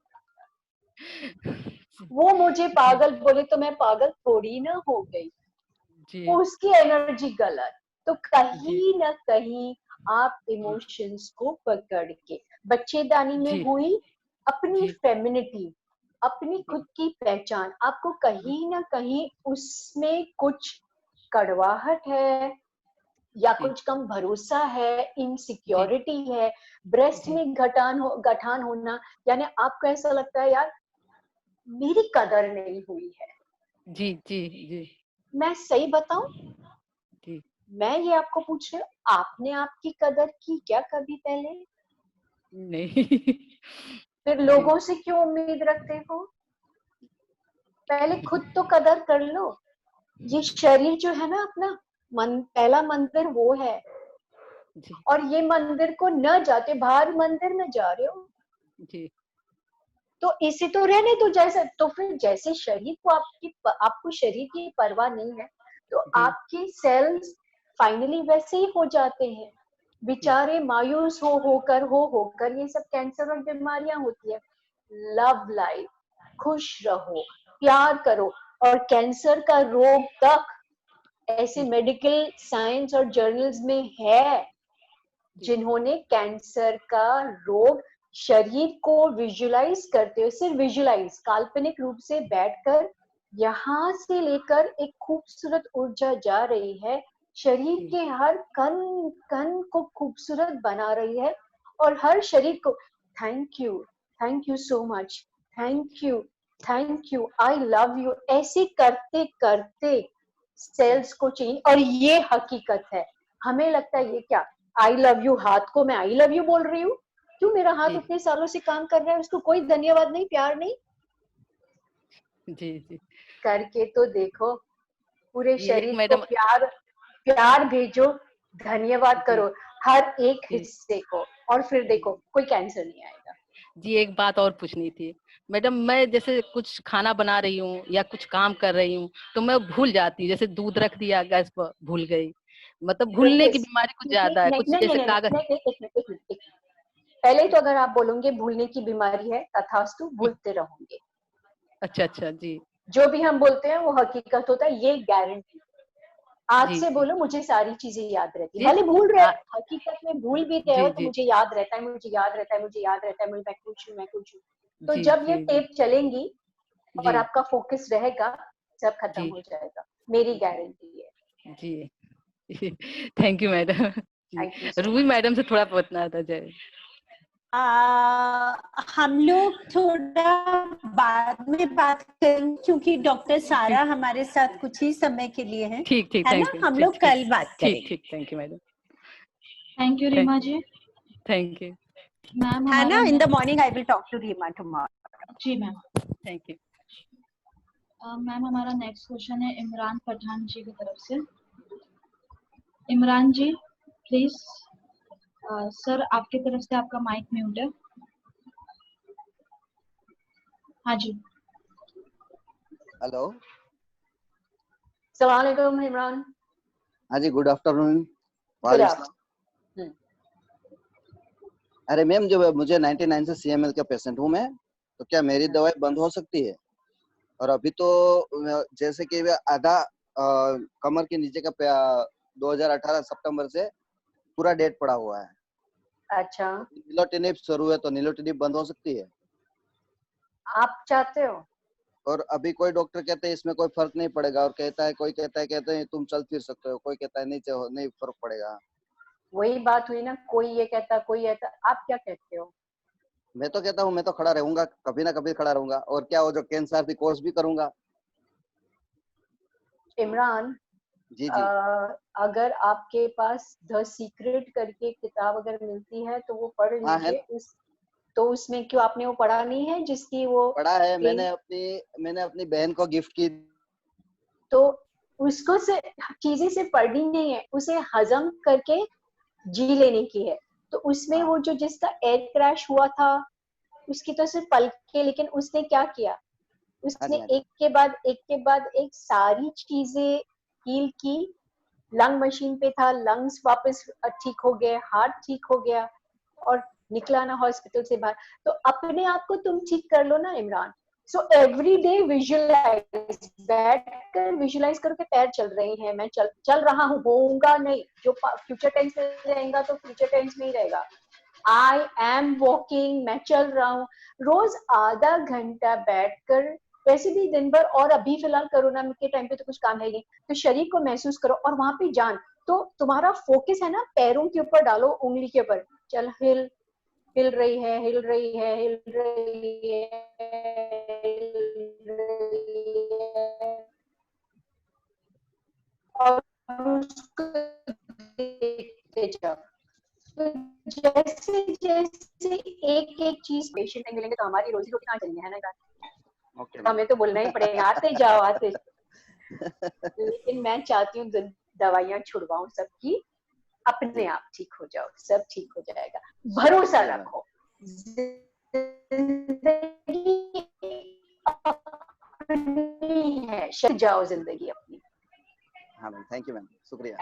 वो मुझे पागल बोले तो मैं पागल थोड़ी ना हो गई, उसकी एनर्जी गलत। तो कहीं ना कहीं आप इमोशंस को पकड़ के, बच्चेदानी में हुई अपनी फेमिनिटी, अपनी खुद की पहचान, आपको कहीं ना कहीं उसमें कुछ कड़वाहट है, या कुछ कम भरोसा है, इनसिक्योरिटी है, ब्रेस्ट में गठान होना, यानी आपको ऐसा लगता है यार मेरी कदर नहीं हुई है। जी मैं सही बताऊं, जी, मैं ये आपको पूछ रही हूँ, आपने आपकी कदर की क्या कभी पहले? नहीं। फिर लोगों से क्यों उम्मीद रखते हो? पहले खुद तो कदर कर लो। ये शरीर जो है ना अपना, पहला मंदिर वो है, और ये मंदिर को न जाते बाहर मंदिर में जा रहे हो जी, तो इसे तो रहने दो जैसे। तो फिर जैसे शरीर को आपको शरीर की परवाह नहीं है, तो आपके सेल्स फाइनली वैसे ही हो जाते हैं, बेचारे मायूस होकर ये सब कैंसर और बीमारियां होती है। लव लाइफ, खुश रहो, प्यार करो। और कैंसर का रोग तक ऐसे मेडिकल साइंस और जर्नल्स में है जिन्होंने कैंसर का रोग शरीर को विजुलाइज करते हुए, सिर्फ विजुलाइज, काल्पनिक रूप से बैठकर, यहाँ से लेकर एक खूबसूरत ऊर्जा जा रही है, शरीर के हर कण कण को खूबसूरत बना रही है, और हर शरीर को thank you so much, thank you, I love you, ऐसे करते करते सेल्स को चेंज। और ये हकीकत है, हमें लगता है ये क्या, आई लव यू, हाथ को मैं आई लव यू बोल रही हूँ, क्यों मेरा हाथ जी इतने सालों से काम कर रहा है, उसको कोई धन्यवाद नहीं, प्यार नहीं। जी जी करके तो देखो, पूरे ये एक शरीर को मैडम प्यार प्यार भेजो, धन्यवाद जी करो हर एक जी हिस्से को, और फिर देखो कोई कैंसर नहीं आएगा। जी एक बात और पूछनी थी मैडम। मैं जैसे कुछ खाना बना रही हूँ या कुछ काम कर रही हूँ तो मैं भूल जाती हूँ, जैसे दूध रख दिया गैस पर भूल गई, मतलब भूलने की यस, बीमारी कुछ क्योंकि ज्यादा है, नहीं कुछ नहीं नहीं जैसे नहीं कागज। नहीं, एक मिनट एक मिनट एक मिनट, पहले तो अगर आप बोलोगे भूलने की बीमारी है, तथास्तु, भूलते रहोगे। अच्छा अच्छा जी जो भी हम बोलते हैं वो हकीकत होता है, ये गारंटी। आज जी से जी बोलो मुझे सारी चीजें याद रहती, जी भले भूल रहे, आ, हकीकत में भूल भी रहे हो जी तो जी मुझे याद रहता है, मुझे याद रहता है, मुझे याद रहता है, मैं कुछ हूँ, मैं कुछ हूँ। तो जी जब ये जी जी टेप चलेंगी जी और आपका फोकस रहेगा, सब खत्म जी हो जाएगा, मेरी गारंटी है। जी थैंक यू मैडम। जी thank you so Ruby much. Madam से थोड़ा पूछना था। जय हम लोग थोड़ा बाद में बात करेंगे, क्योंकि डॉक्टर सारा हमारे साथ कुछ ही समय के लिए हैं, ठीक ठीक है ना? थैंक यू हम ठीक लोग ठीक कल बात ठीक करेंगे, ठीक thank you madam. Thank you Reema ji. Thank you ma'am है ना? हमारा in the morning I will talk to Reema tomorrow. जी मैम। Thank you. मैम हमारा नेक्स्ट क्वेश्चन है इमरान पठान जी की तरफ से। इमरान जी प्लीज। सर आपकी तरफ से आपका माइक म्यूट है। हाँ जी। हेलो। अस्सलाम वालेकुम इमरान। हाँ जी, गुड आफ्टरनून। गुड वालेकुम सलाम। आफ्टरनून। अरे मैम, जो मुझे 99 से CML का पेशेंट हूँ मैं, तो क्या मेरी दवाई बंद हो सकती है? और अभी तो जैसे कि आधा कमर के नीचे का 2018 सितंबर से पूरा डेट पड़ा हुआ है। अच्छा, निलोटिनिब शुरू है, तो निलोटिनिब बंद हो सकती है? आप चाहते हो? और अभी कोई डॉक्टर कहते हैं इसमें कोई फर्क नहीं पड़ेगा, और कोई कहता है तुम चल फिर सकते हो, कोई कहता है नहीं फर्क पड़ेगा। वही बात हुई ना, कोई ये कहता कोई कहता, आप क्या कहते हो? मैं तो कहता हूँ मैं तो खड़ा रहूंगा, कभी ना कभी खड़ा रहूंगा, और क्या वो जो कैंसर थी कोर्स भी करूंगा। इमरान, जी जी। अगर आपके पास द सीक्रेट करके किताब अगर मिलती है तो वो पढ़ हाँ है, लीजिए। तो उसमें क्यों आपने वो पढ़ा नहीं है जिसकी वो पढ़ा है पेन, मैंने अपनी बहन को गिफ्ट की। तो उसको से चीजें से पढ़नी नहीं है, उसे हजम करके जी लेने की है। तो उसमें हाँ वो जो जिसका एयर क्रैश हुआ था, उसकी तो सिर्फ पल के, लेकिन उसने क्या किया, हाँ उसने जी हाँ जी। एक के बाद एक सारी चीजें हील की। लंग मशीन पे था, लंग्स वापस ठीक हो गए, हार्ट ठीक हो गया, और निकला ना हॉस्पिटल से बाहर। तो अपने आप को तुम ठीक कर लो ना Imran. So every day visualize, बैठकर विजुअलाइज करो कि पैर चल रहे हैं, मैं चल रहा हूँ, होऊंगा नहीं, जो फ्यूचर टेंस में रहेगा तो फ्यूचर टेंस में ही रहेगा। आई एम वॉकिंग, मैं चल रहा हूँ। रोज आधा घंटा बैठकर, वैसे भी दिन भर, और अभी फिलहाल कोरोना के टाइम पे तो कुछ काम है नहीं, तो शरीर को महसूस करो और वहां पे जान। तो तुम्हारा फोकस है ना पैरों के ऊपर डालो, उंगली के ऊपर, चल हिल, हिल रही है, हिल रही है, हिल रही है, हिल रही है, और उसको देखते जाओ। तो जैसे जैसे एक एक चीज पेशेंट नहीं मिलेंगे तो हमारी रोजी रोटी कहाँ चलनी है ना। ओके हमें तो बोलना ही पड़ेगा, आते जाओ आते जाओ। लेकिन मैं चाहती हूँ दवाइयां छुड़वाऊं सबकी, अपने आप ठीक हो जाओ, सब ठीक हो जाएगा, भरोसा शुक्रिया मैम। रखो। जिंदगी अपनी है, जाओ जिंदगी अपनी। हाँ मैम, थैंक यू मैम, शुक्रिया।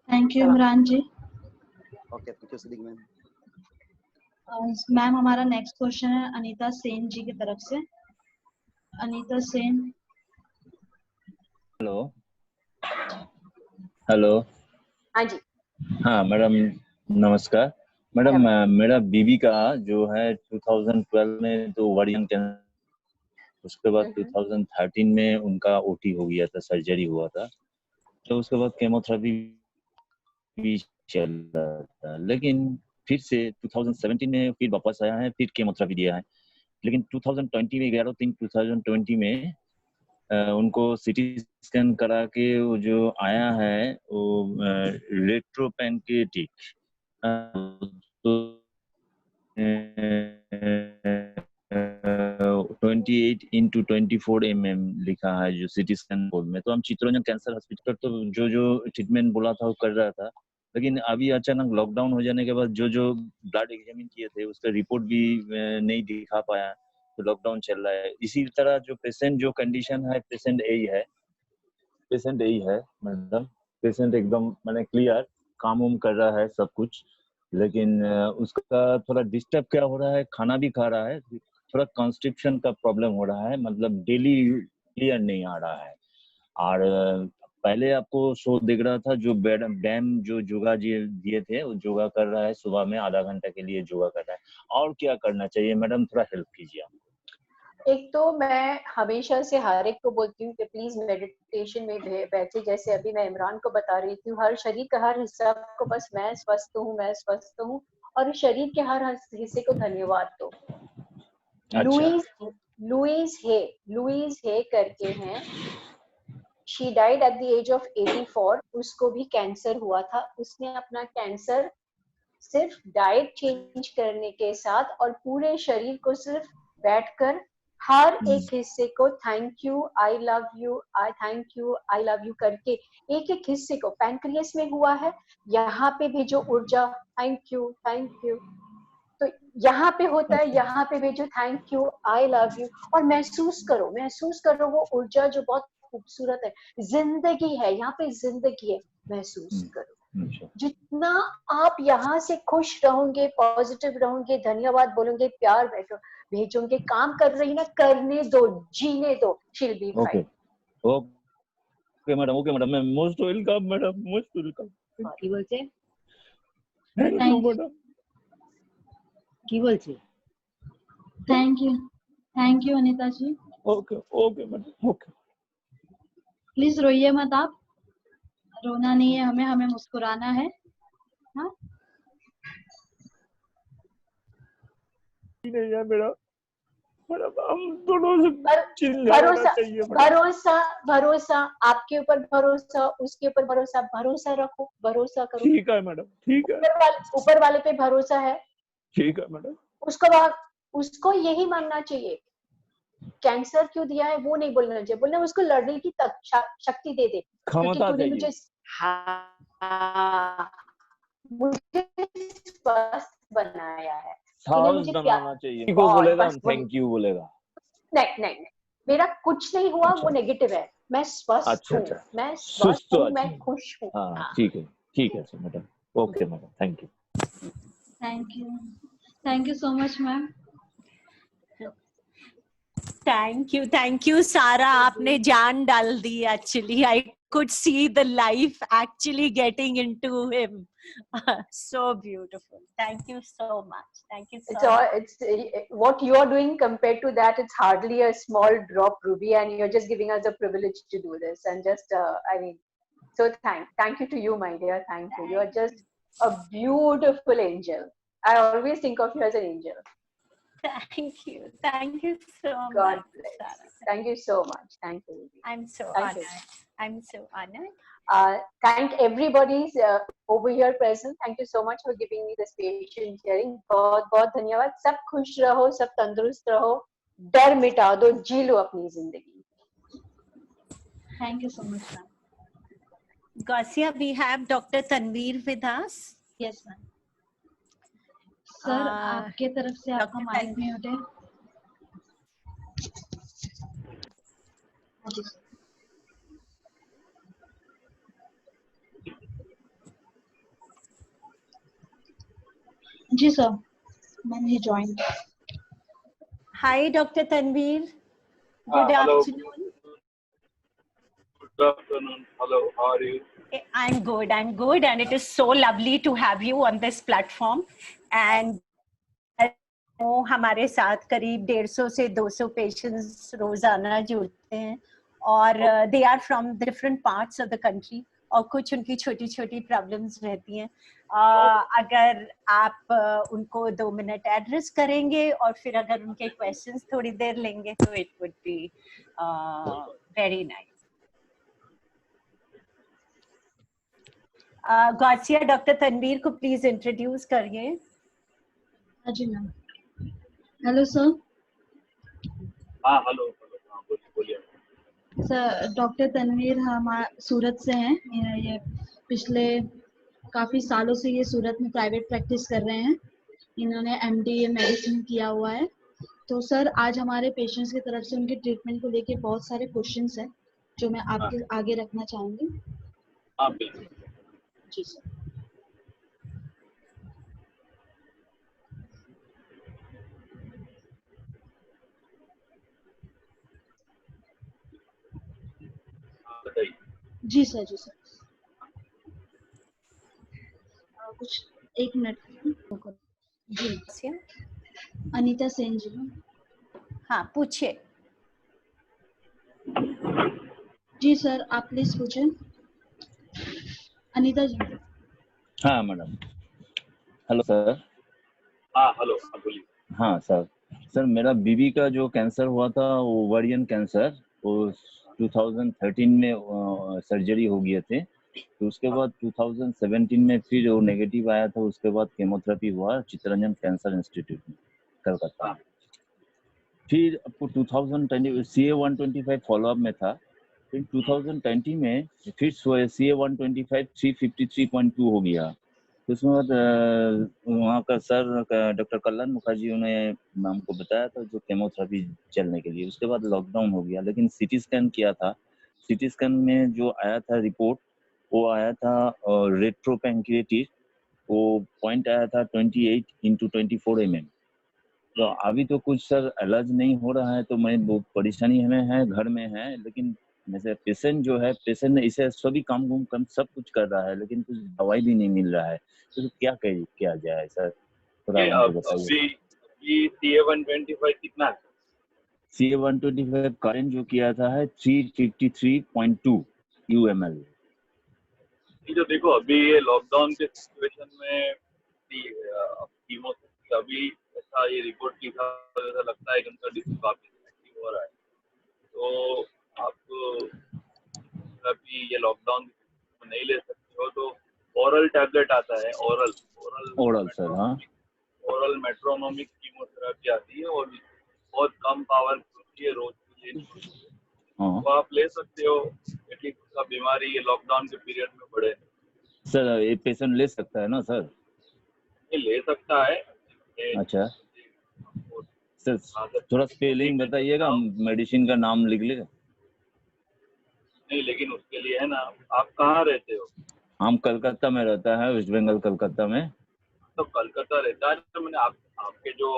Thank you Imran ji. Okay, thank you Siddiq ma'am. Ma'am हमारा नेक्स्ट क्वेश्चन है अनीता सेन जी की तरफ से। अनीता सेन। Hello hello. हाँ जी। हाँ मैडम, नमस्कार मैडम। मेरा बीबी का जो है 2012 में तो वर्डियन कैंसर, उसके बाद 2013 में उनका ओटी हो गया था, सर्जरी हुआ था। तो उसके बाद केमोथेरेपी भी चल रहा था, लेकिन फिर से 2017 में फिर वापस आया है, फिर केमोथेरेपी दिया है। लेकिन 2020 में 11/3/2020 में उनको सिटी स्कैन करा के वो जो आया है वो रेट्रोपेनकेटिक, तो 28x24 mm लिखा है जो सिटी स्कैन बोर्ड में। तो हम चित्तरंजन कैंसर हॉस्पिटल तो जो ट्रीटमेंट बोला था वो कर रहा था, लेकिन अभी अचानक लॉकडाउन हो जाने के बाद जो ब्लड एग्जामिन किए थे उसका रिपोर्ट भी नहीं दिखा पाया, तो लॉकडाउन चल रहा है। इसी तरह जो पेशेंट जो कंडीशन है, पेशेंट यही है मतलब, पेशेंट एकदम मैंने क्लियर काम उम कर रहा है सब कुछ, लेकिन उसका थोड़ा डिस्टर्ब क्या हो रहा है, खाना भी खा रहा है, थोड़ा कॉन्स्टिपेशन का प्रॉब्लम हो रहा है, मतलब डेली क्लियर नहीं आ रहा है। और पहले आपको शो दिख रहा था जो बैम जो योगा दिए थे वो योगा कर रहा है, सुबह में आधा घंटा के लिए योगा कर रहा है। और क्या करना चाहिए मैडम, थोड़ा हेल्प कीजिए आप। एक तो मैं हमेशा से हर एक को बोलती हूँ कि प्लीज मेडिटेशन में बैठे, जैसे अभी मैं इमरान को बता रही थी, हर शरीर का हर हिस्सा को बस मैं स्वस्थ हूँ, मैं स्वस्थ हूँ, और शरीर के हर हिस्से को धन्यवाद दो। लुईस हे करके हैं, she died at the age of 84, उसको भी कैंसर हुआ था। उसने अपना कैंसर सिर्फ डाइट चेंज करने के साथ और पूरे शरीर को सिर्फ बैठकर हर एक हिस्से को thank you, I love you, I thank you, I love you करके एक एक हिस्से को, पैंक्रियास में हुआ है, यहाँ पे भी जो ऊर्जा थैंक यू, तो यहाँ पे होता है, यहाँ पे भी जो thank you, I love you, और महसूस करो वो ऊर्जा जो बहुत खूबसूरत है, जिंदगी है, यहाँ पे जिंदगी है, महसूस करो। जितना आप यहाँ से खुश रहोगे, पॉजिटिव रहोगे, धन्यवाद बोलोगे, प्यार भेजोगे, काम कर रही ना, करने दो, जीने दो, she'll be fine। Okay madam, मैं most welcome madam, most welcome. কি বলছে thank you Anita ji. Okay madam, okay. Please रोइए मत आप, रोना नहीं है, हमें मुस्कुराना है। हाँ नहीं है मेरा, हम दोनों से भरोसा आपके ऊपर, भरोसा उसके ऊपर, भरोसा रखो, भरोसा करो। ठीक है मैडम, ठीक है। ऊपर वाले पे भरोसा है, ठीक है मैडम। उसको यही मानना चाहिए, कैंसर क्यों दिया है वो नहीं बोलना चाहिए, बोलना उसको लड़ने की शक्ति दे दे, क्योंकि तूने मुझे स्वस्थ बनाया है, मुझे बनाना चाहिए, को बोलेगा थैंक यू बोलेगा। नहीं, मेरा कुछ नहीं हुआ। अच्छा। वो नेगेटिव है, मैं स्वस्थ हूँ, मैं स्वस्थ हूँ, मैं खुश हूँ। ठीक है madam, okay madam, thank you so much ma'am. Thank you Sara, आपने जान डाल दी। Actually I could see the life actually getting into him. So beautiful. Thank you so much. Thank you so much. It's what you are doing compared to that, it's hardly a small drop, Ruby, and you're just giving us the privilege to do this, and just I mean, so thank you to you, my dear. Thank you. You are just a beautiful angel. I always think of you as an angel. Thank you so much. God bless. Sarah. Thank you so much. Thank you. I'm so honored. Thank everybody over here present. Thank you so much for giving me this patient hearing. बहुत धन्यवाद। सब खुश रहो, सब तंदुरुस्त रहो, डर मिटा दो, जी लो अपनी जिंदगी। Thank you so much, ma'am. Gausia, we have Dr. Tanveer with us. Yes, ma'am. Sir आपके तरफ से आपका माइक म्यूट है। जी सर, मैंने join. Hi, Dr. Tanveer. Good afternoon. Good afternoon. Hello, how are you? I'm good, and it is so lovely to have you on this platform. And हमारे साथ करीब 150 से 200 पेशेंट्स रोजाना जुड़ते हैं, और they are from different parts of the country, और कुछ उनकी छोटी छोटी प्रॉब्लम्स रहती हैं। अगर आप उनको 2 मिनट एड्रेस करेंगे और फिर अगर उनके क्वेश्चंस थोड़ी देर लेंगे तो it would be very nice. Gausia, doctor Tanveer को प्लीज इंट्रोड्यूस करिए। हाँ जी मैम। Hello sir. हाँ हेलो हाँ बोलिए। सर डॉक्टर तनवीर हम सूरत से हैं। ये पिछले काफ़ी सालों से ये सूरत में प्राइवेट प्रैक्टिस कर रहे हैं। इन्होंने MD मेडिसिन किया हुआ है। तो सर आज हमारे पेशेंट्स की तरफ से उनके ट्रीटमेंट को लेके बहुत सारे क्वेश्चंस हैं जो मैं आपके आगे रखना चाहूँगी। हाँ बिल्कुल। जी सर। बताइए। जी सर जी सर। कुछ 1 मिनट। जी अनीता सेन जी। हाँ पूछिए। जी सर आप प्लीज पूछें। अनीता जी। हाँ मैडम। Hello sir. हाँ हेलो बोलिए। हाँ सर। सर मेरा बीबी का जो कैंसर हुआ था ओवरियन कैंसर, वो 2013 में सर्जरी हो गए थे। तो उसके बाद 2017 में फिर वो नेगेटिव आया था। उसके बाद केमोथेरेपी हुआ चित्तरंजन कैंसर इंस्टीट्यूट में कलकत्ता। फिर आपको 2020 CA-125 फॉलोअप में था। फिर 2020 में फिर CA-125 353.2 हो गया। तो उसके बाद वहाँ का सर डॉक्टर कल्याण मुखर्जी उन्हें हमको बताया था जो केमोथेरेपी चलने के लिए। उसके बाद लॉकडाउन हो गया, लेकिन CT स्कैन किया था। CT स्कैन में जो आया था रिपोर्ट, वो आया था रेट्रोपैंक्रिएटिस। वो पॉइंट आया था 28/24 mm। तो अभी तो कुछ सर इलाज नहीं हो रहा है, तो मैं बहुत परेशानी में है, घर में है। लेकिन जैसे पेशेंट जो है, पेशेंट ने इसे सभी काम सब कुछ कर रहा है, लेकिन कुछ दवाई भी नहीं मिल रहा है। तो क्या किया जाए सर, थोड़ा हमको बताइए। अभी CA-125 कितना है? CA-125 करंट जो किया था है 353.2 UML। जो देखो अभी ये लॉकडाउन के सिचुएशन में कीमोथेरेपी अभी ऐसा ये रिपोर्ट लिखा ऐसा लगता है कि उनका डिसीज काफी एक्टिव हो रहा है। तो आप अभी ये लॉकडाउन में नहीं ले सकते हो, तो ओरल टैबलेट आता है। Oral sir. हाँ ओरल मेट्रोनोमिक कीमोथेरेपी आती है और बहुत कम पावर होती है, रोज के लिए। तो आप ले सकते हो, एटलीस्ट उसका बीमारी ये लॉकडाउन के पीरियड में बढ़े। सर ये पेशेंट ले सकता है ना सर? ये ले सकता है। अच्छा सर, थोड़ा स्पेलिंग बताइएगा, मेडिसिन का नाम लिख लेगा। नहीं, लेकिन उसके लिए है ना, आप कहाँ रहते हो? हम कलकत्ता में रहता है, वेस्ट बंगाल कलकत्ता में। तो कलकत्ता रहता है तो मैंने आपके जो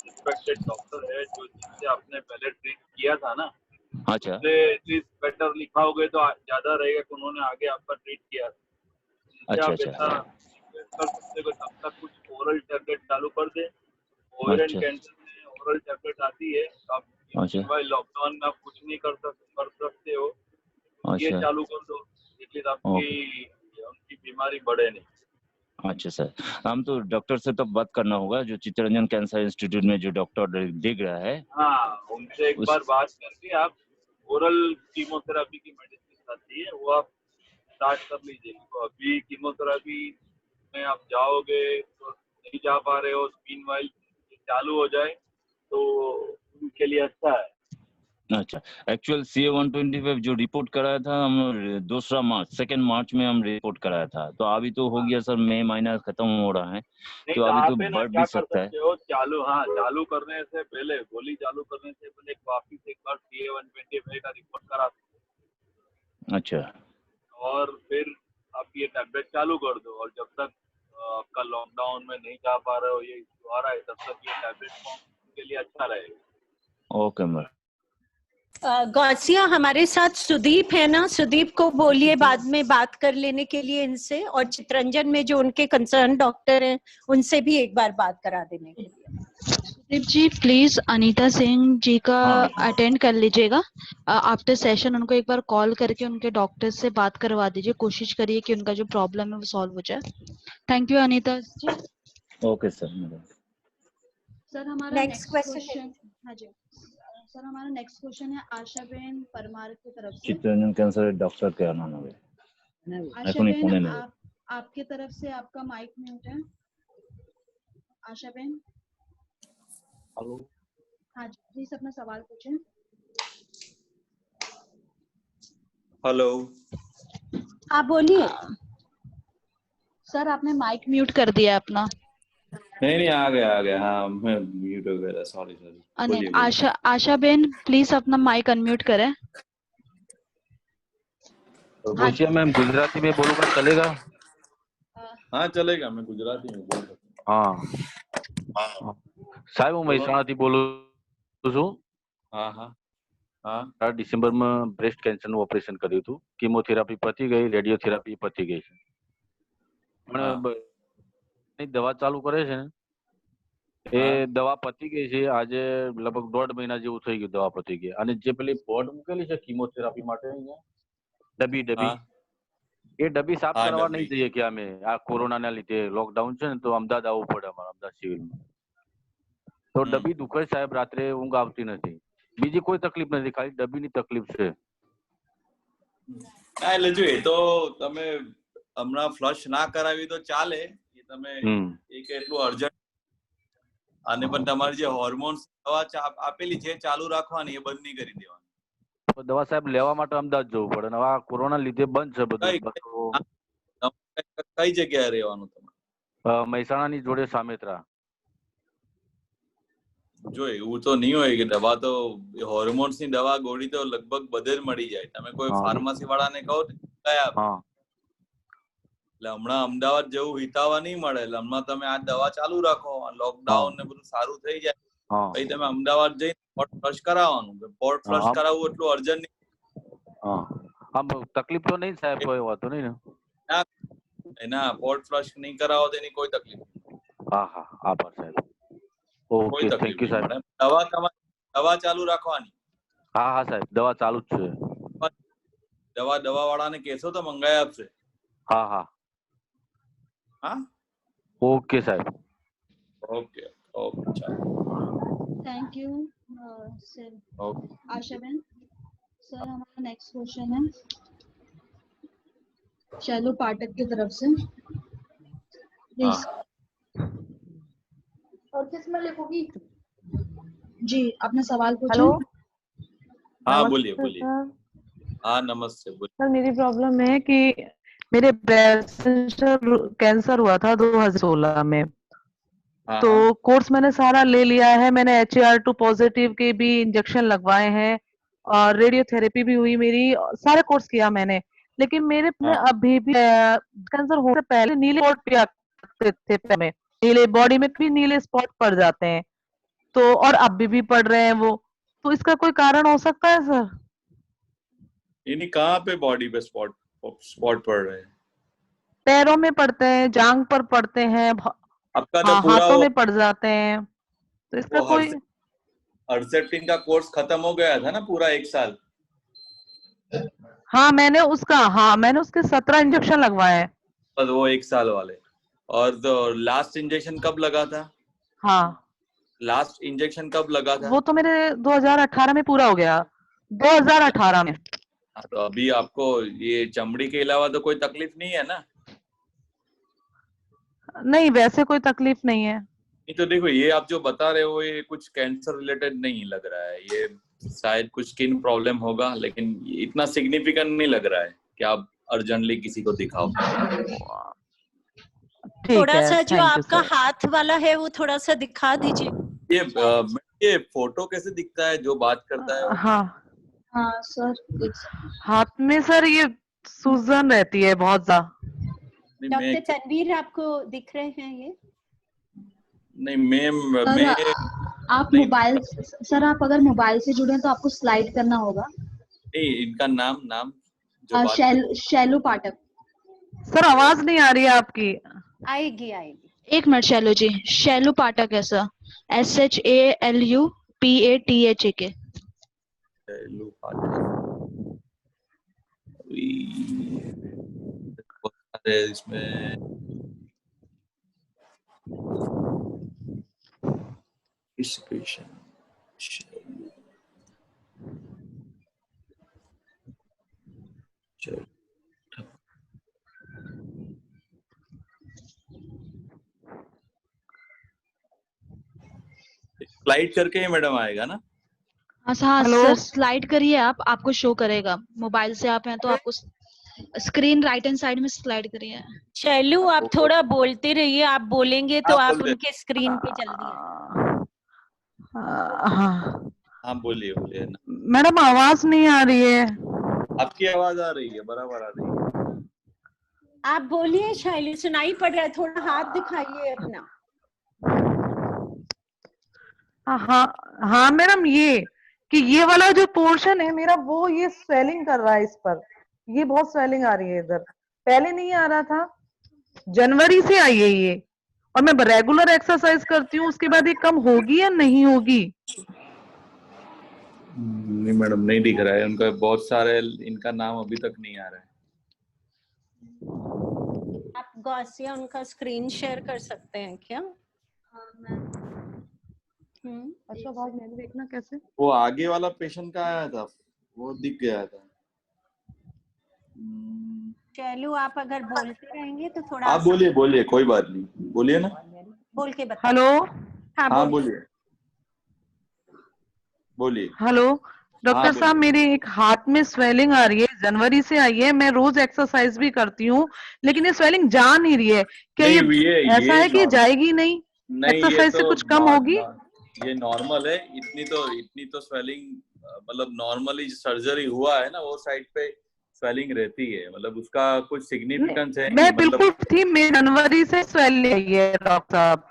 रिस्पेक्टेड डॉक्टर है जो जिससे आपने पहले ट्रीट किया था ना, अच्छा, उससे एटलीस्ट बेटर लिखाओगे तो ज्यादा रहेगा कि उन्होंने आगे आपका ट्रीट किया। अच्छा आप ऐसा कर सकते हो, तब तक कुछ ओरल टैबलेट चालू कर दे। ओवरियन कैंसर में ओरल टैबलेट आती है, आप लॉकडाउन में आप कुछ नहीं कर सकते हो। ये चालू कर दो, एटलीस्ट आपकी बीमारी बढ़े नहीं। अच्छा सर, हम तो डॉक्टर से तो बात करना होगा जो चित्तरंजन कैंसर इंस्टीट्यूट में जो डॉक्टर देख रहा है। हाँ, उनसे एक बार बात करके आप ओरल कीमोथेरेपी की मेडिसिन आती है वो आप स्टार्ट कर लीजिए। तो अभी कीमोथेरेपी में आप जाओगे तो नहीं जा पा रहे हो, मीनवाइल चालू हो जाए तो उनके लिए अच्छा है। अच्छा, एक्चुअल CA-125 जो रिपोर्ट कराया था हम 2 मार्च में हम रिपोर्ट कराया था। तो अभी तो हो गया सर, मई महीना खत्म हो रहा है, तो अभी तो बढ़ भी सकता है। चालू करने से पहले, गोली चालू करने से पहले वापिस एक बार CA-125 का रिपोर्ट करा दो। अच्छा, और फिर आप ये टैबलेट चालू कर दो, और जब तक आपका लॉकडाउन में नहीं जा पा रहे हो, ये इश्यू आ रहा है, तब तक ये टैबलेट के लिए अच्छा रहेगा। Okay ma'am. गौसिया, हमारे साथ सुदीप है ना, सुदीप को बोलिए बाद में बात कर लेने के लिए इनसे, और चित्तरंजन में जो उनके कंसर्न डॉक्टर हैं उनसे भी एक बार बात करा देने के लिए। सुदीप जी प्लीज अनीता सिंह जी का अटेंड कर लीजिएगा। आफ्टर सेशन उनको एक बार कॉल करके उनके डॉक्टर से बात करवा दीजिए, कोशिश करिए कि उनका जो प्रॉब्लम है वो सॉल्व हो जाए। Thank you Anita ji. Okay sir. Sir हमारा नेक्स्ट क्वेश्चन, हाँ जी सर हमारा नेक्स्ट क्वेश्चन है आशाबेन परमार की तरफ से। चित्तरंजन कैंसर डॉक्टर क्या नाम है? आशाबेन आपके तरफ से आपका माइक म्यूट है। आशाबेन। हेलो। हाँ जी प्लीज अपना सवाल पूछें। हेलो। हाँ बोलिए। सर आपने माइक म्यूट कर दिया है अपना। नहीं आ गया हाँ मैं म्यूट हो गया, सॉरी बोलिए। आशाबेन प्लीज अपना माइक अनम्यूट करें। पूछिए मैम, गुजराती में बोलूंगा चलेगा? हाँ चलेगा, मैं गुजराती में बोल सकता हाँ साहब હું મહેસાણાથી બોલું છું। हाँ हाँ हाँ। ડિસેમ્બરમાં બ્રેસ્ટ કેન્સરનું ઓપરેશન કર્યું હતું। કીમોથેરાપી પતી ગઈ, રેડિયોથેરાપી પતી ગઈ છે, પણ દવા ચાલુ કરે છે ને એ દવા પતી ગઈ છે। આજે લગભગ 1.5 મહિના જેવું થઈ ગયું દવા પતી ગઈ, અને જે પેલી બોર્ડ મૂકેલી છે કીમોથેરાપી માટે અહીંયા ડબ્બી એ ડબ્બી સાફ કરવા નહીં જઈએ કે અમે આ કોરોનાના લીધે લોકડાઉન છે ને તો અમદાવાદ આવવું પડે અમારે, અમદાવાદ સિવિલમાં। તો ડબ્બી દુખે સાહેબ, રાત્રે ઊંઘ આવતી નથી, બીજી કોઈ તકલીફ નથી, ખાલી ડબ્બીની તકલીફ છે। ના એટલે જો એ તો તમે હમણાં ફ્લશ ના કરાવી તો ચાલે, એ તમે એક એટલું અર્જન્ટ, અને પણ તમારી જે હોર્મોન્સ દવા આપેલી છે ચાલુ રાખવાની, એ બંધ નહીં કરી દેવાની। દવા સાહેબ લેવા માટે અમદાવાદ જવું પડે, હવે આ કોરોના લીધે બંધ છે બધું। કઈ જગ્યાએ રહેવાનું તમારે? મહેસાણાની જોડે સામેત્રા। જો એવું તો નહીં હોય કે દવા તો હોર્મોન્સ ની દવા ગોળી તો લગભગ બધે જ મળી જાય, તમે કોઈ ફાર્મસી વાળાને કહો કયા, એટલે હમણાં અમદાવાદ જેવું વિતાવા નહીં મળે, એટલે હમણાં તમે આ દવા ચાલુ રાખો, લોકડાઉન ને બધું સારું થઈ જાય પછી તમે અમદાવાદ જઈને પોર્ટ ફ્લશ કરાવવાનું। પોર્ટ ફ્લશ કરાવવું એટલું અર્જન્ટ નહીં। આમ તકલીફ તો નહીં સાહેબ, કોઈ વાતો નહીં ને? ના પોર્ટ ફ્લશ નહીં કરાવો તો એની કોઈ તકલીફ નહીં। હા આભાર સાહેબ। ઓકે થેન્ક યુ સાહેબ। દવા ચાલુ રાખવાની। હા સાહેબ દવા ચાલુ જ છે। દવા વાળાને કહેશો તો મંગાઈ આપશે। હા હા ઓકે સાહેબ। ઓકે ચાલો thank you sir Ashaben. Sir हमारा नेक्स्ट क्वेश्चन है शैलू पाठक की तरफ से। प्लीज। और किसमें लिखोगी? जी अपना सवाल पूछो। हेलो। हाँ बोलिए। हाँ नमस्ते बोलिए। सर मेरी प्रॉब्लम है कि मेरे ब्रेस्ट कैंसर हुआ था 2016 में। तो कोर्स मैंने सारा ले लिया है, मैंने HER2 पॉजिटिव के भी इंजेक्शन लगवाए हैं और रेडियोथेरेपी भी हुई मेरी, सारे कोर्स किया मैंने, लेकिन मेरे में अभी भी कैंसर होने से पहले नीले स्पॉट भी आते थे, में नीले बॉडी में भी नीले स्पॉट पड़ जाते हैं, तो और अभी भी पड़ रहे हैं वो, तो इसका कोई कारण हो सकता है सर? यानी कहाँ पे बॉडी पे स्पॉट पड़ रहे हैं? पैरों में पड़ते हैं, जांग पर पड़ते हैं, आपका तो पूरा हाथों में पड़ जाते हैं, तो इसका कोई हर्सेप्टिन का कोर्स खत्म हो गया था ना पूरा 1 साल? मैंने उसके 17 इंजेक्शन लगवाए हैं। बस वो 1 साल वाले। और तो लास्ट इंजेक्शन कब लगा था? लास्ट इंजेक्शन कब लगा था? वो तो मेरे 2018 में पूरा हो गया, 2018 में। तो अभी आपको ये चमड़ी के अलावा तो कोई तकलीफ नहीं है ना? नहीं वैसे कोई तकलीफ नहीं है। नहीं तो देखो ये आप जो बता रहे हो ये कुछ कैंसर रिलेटेड नहीं लग रहा है, ये शायद कुछ स्किन प्रॉब्लम होगा, लेकिन इतना सिग्निफिकेंट नहीं लग रहा है कि आप अर्जेंटली किसी को दिखाओ। थोड़ा सा जो आपका हाथ वाला है वो थोड़ा सा दिखा दीजिए। ये फोटो कैसे दिखता है जो बात करता है? हाँ सर हाथ में सर ये सूजन रहती है बहुत ज्यादा। डॉक्टर तनवीर आपको दिख रहे हैं ये? नहीं मैं आप मोबाइल सर आप अगर मोबाइल से जुड़े तो आपको स्लाइड करना होगा। नहीं इनका नाम जो शैलू पाठक। सर आवाज नहीं आ रही है आपकी। आएगी। एक मिनट शैलू जी, शैलू पाठक है सर, SHALUPATHAK। शैलू पाठक इसमें स्लाइड करके ही मैडम आएगा ना? हाँ हेलो? सर, स्लाइड करिए आप, आपको शो करेगा। मोबाइल से आप हैं तो आपको स्क्रीन राइट हैंड साइड में स्लाइड करिए। शैलू आप थोड़ा बोलते रहिए, आप बोलेंगे तो हाँ, आप बोल दे। उनके स्क्रीन पे जल्दी हाँ हाँ बोलिए बोलिए ना। मैडम आवाज नहीं आ रही है। आपकी आवाज आ रही है, बराबर आ रही है। आप बोलिए शैलू, सुनाई पड़ रहा है, थोड़ा हाथ दिखाइए अपना। हाँ मैडम, ये कि ये वाला जो पोर्शन है मेरा, वो ये स्वेलिंग कर रहा है इस पर। ये बहुत स्वेलिंग आ रही है इधर, पहले नहीं आ रहा था, जनवरी से आई है ये। और मैं रेगुलर एक्सरसाइज करती हूँ, उसके बाद ये कम होगी या नहीं होगी? नहीं मैडम, नहीं दिख रहा है उनका, बहुत सारे इनका नाम अभी तक नहीं आ रहा है। आप गौसिया उनका स्क्रीन शेयर कर सकते हैं क्या? अच्छा भाग, मैंने देखना कैसे? वो आगे वाला पेशेंट का आया था, वो दिख गया था। शैलू आप अगर बोलते रहेंगे तो थोड़ा आप बोलिए बोलिए, कोई बात नहीं, बोलिए ना। बोल के बताओ। हेलो? हाँ बोलिए बोलिए। हेलो डॉक्टर साहब, मेरे एक हाथ में स्वेलिंग आ रही है, जनवरी से आई है। मैं रोज एक्सरसाइज भी करती हूँ, लेकिन ये स्वेलिंग जा नहीं रही है। क्या ये ऐसा है कि जाएगी नहीं? एक्सरसाइज से कुछ कम होगी? ये नॉर्मल है, इतनी तो स्वेलिंग, मतलब नॉर्मली सर्जरी हुआ है ना, वो साइड पे स्वेलिंग रहती है, मतलब उसका कुछ सिग्निफिकेंस है। मैं बिल्कुल थी, मैं जनवरी से स्वेलिंग आई है डॉक्टर साहब।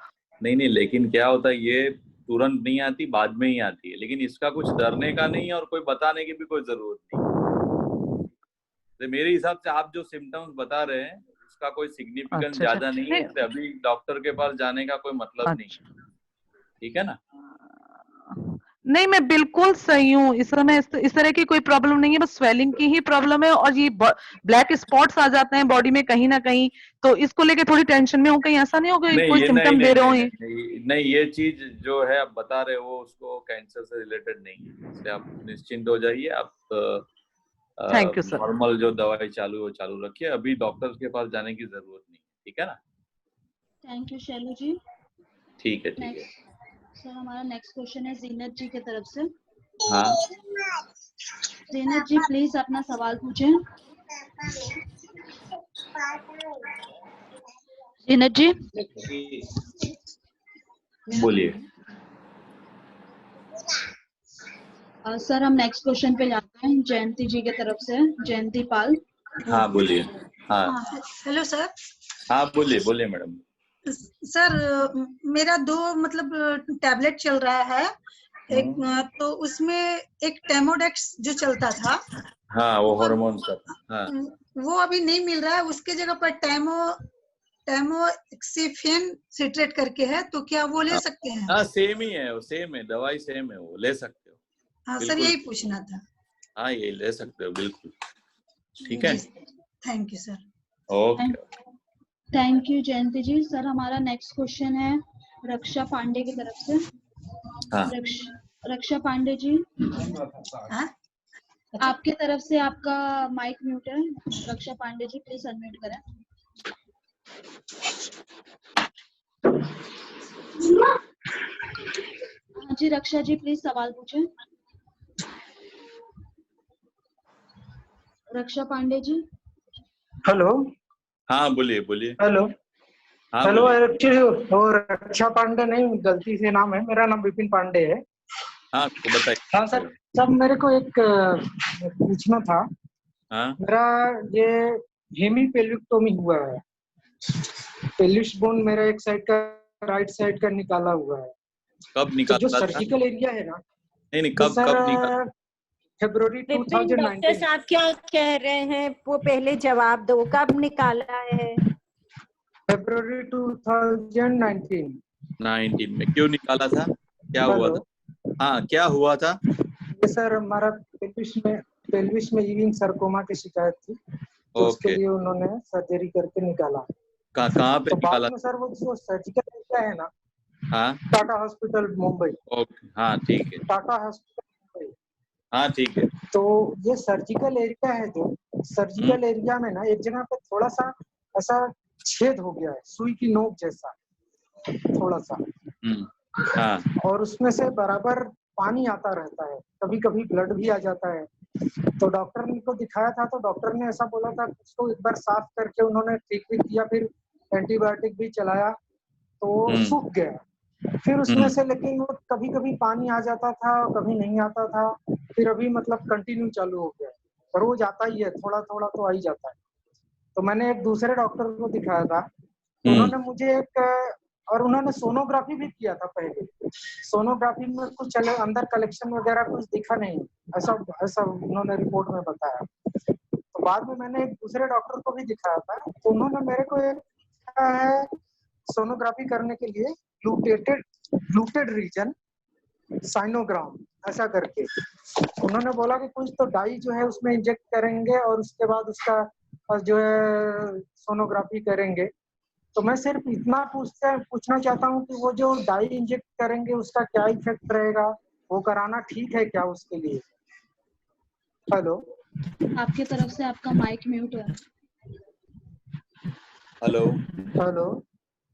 नहीं, लेकिन क्या होता है, ये तुरंत नहीं आती, बाद में ही आती है, लेकिन इसका कुछ डरने का नहीं है और कोई बताने की भी कोई जरूरत नहीं। तो मेरे हिसाब से आप जो सिम्टम्स बता रहे हैं उसका कोई सिग्निफिकेंस ज्यादा नहीं है, तो अभी डॉक्टर के पास जाने का कोई मतलब नहीं, ठीक है ना? नहीं, मैं बिल्कुल सही हूँ इस समय, इस तरह की कोई प्रॉब्लम नहीं है, बस स्वेलिंग की ही प्रॉब्लम है। और ये ब्लैक स्पॉट्स आ जाते हैं बॉडी में कहीं ना कहीं, तो इसको लेके थोड़ी टेंशन में हूँ। कहीं ऐसा नहीं होगा कोई सिम्टम दे रहे हो? नहीं, ये चीज जो है आप बता रहे हो उसको कैंसर से रिलेटेड नहीं है, इसलिए आप निश्चिंत हो जाइए। आप थैंक यू सर। नॉर्मल जो दवाई चालू रखिए, अभी डॉक्टर के पास जाने की जरूरत नहीं, ठीक है ना? थैंक यू शैलू जी। ठीक है। सर हमारा नेक्स्ट क्वेश्चन है जीनत जी की तरफ से। हाँ जीनत जी प्लीज अपना सवाल पूछें। जीनत जी बोलिए। सर हम नेक्स्ट क्वेश्चन पे जाते हैं, जयंती जी की तरफ से, जयंती पाल। हाँ बोलिए। हाँ हेलो सर। हाँ बोलिए मैडम। सर मेरा 2 मतलब टैबलेट चल रहा है, एक तो उसमें एक टेमोडेक्स जो चलता था, हाँ वो हार्मोन का, हाँ वो अभी नहीं मिल रहा है, उसके जगह पर टैमोक्सिफेन सिट्रेट करके है, तो क्या वो ले सकते हैं? हाँ सेम ही है, वो सेम है, दवाई सेम है, वो ले सकते हो। हाँ सर यही पूछना था। हाँ ये ले सकते हो बिल्कुल, ठीक है। Thank you sir. Okay thank you Jayanti ji. Sir हमारा नेक्स्ट क्वेश्चन है रक्षा पांडे की तरफ से। हाँ। रक्षा पांडे जी, आपके तरफ से आपका माइक म्यूट है। रक्षा पांडे जी प्लीज अनम्यूट करें। हाँ जी रक्षा जी प्लीज सवाल पूछें। रक्षा पांडे जी। हेलो। हाँ बोलिए। हेलो। हाँ हेलो, एक्चुअली वो रक्षा पांडे नहीं, गलती से नाम है, मेरा नाम विपिन पांडे है। हाँ तो बताइए। हाँ सर मेरे को एक पूछना था। हाँ? मेरा ये हेमीपेल्विक्टोमी हुआ है, पेल्विस बोन मेरा एक साइड का, राइट साइड का निकाला हुआ है। कब निकाला तो जो सर्जिकल एरिया है ना, नहीं कब निकाला? फरवरी 2019। डॉक्टर साहब क्या कह रहे हैं वो पहले जवाब दो, कब निकाला है? फरवरी 2019 में। क्यों निकाला था, क्या हुआ था? हाँ क्या हुआ था? ये सर हमारा पेल्विस में ईविंग sarcoma की शिकायत थी, तो उसके लिए उन्होंने सर्जरी करके निकाला। कहाँ पे निकाला? में सर वो जो सर्जिकल एरिया है ना, हाँ टाटा हॉस्पिटल मुंबई। ओके हाँ ठीक है। टाटा हॉस्पिटल मुंबई। हाँ ठीक है। तो ये सर्जिकल एरिया है, जो सर्जिकल एरिया में ना एक जगह पे थोड़ा सा ऐसा छेद हो गया है, सुई की नोक जैसा थोड़ा सा। हाँ और उसमें से बराबर पानी आता रहता है, कभी कभी ब्लड भी आ जाता है। तो डॉक्टर को दिखाया था, तो डॉक्टर ने ऐसा बोला था उसको एक बार साफ करके उन्होंने ठीक भी किया, फिर एंटीबायोटिक भी चलाया तो वो सूख गया। फिर उसमें से लेकिन वो कभी कभी पानी आ जाता था, कभी नहीं आता था। फिर अभी मतलब कंटिन्यू चालू हो गया, रोज आता ही है, थोड़ा थोड़ा तो आ ही जाता है। तो मैंने एक दूसरे डॉक्टर को दिखाया था, तो उन्होंने मुझे और उन्होंने सोनोग्राफी भी किया था पहले। सोनोग्राफी में कुछ अंदर कलेक्शन वगैरह कुछ दिखा नहीं, ऐसा ऐसा उन्होंने रिपोर्ट में बताया। तो बाद में मैंने एक दूसरे डॉक्टर को भी दिखाया था, तो उन्होंने मेरे को एक सोनोग्राफी करने के लिए ग्लूटेड रीजन साइनोग्राम ऐसा करके उन्होंने बोला कि कुछ तो डाई जो है उसमें इंजेक्ट करेंगे और उसके बाद उसका जो है सोनोग्राफी करेंगे। तो मैं सिर्फ इतना पूछना चाहता हूँ कि वो जो डाई इंजेक्ट करेंगे उसका क्या इफेक्ट रहेगा, वो कराना ठीक है क्या उसके लिए? हेलो, आपकी तरफ से आपका माइक म्यूट है। हेलो हेलो,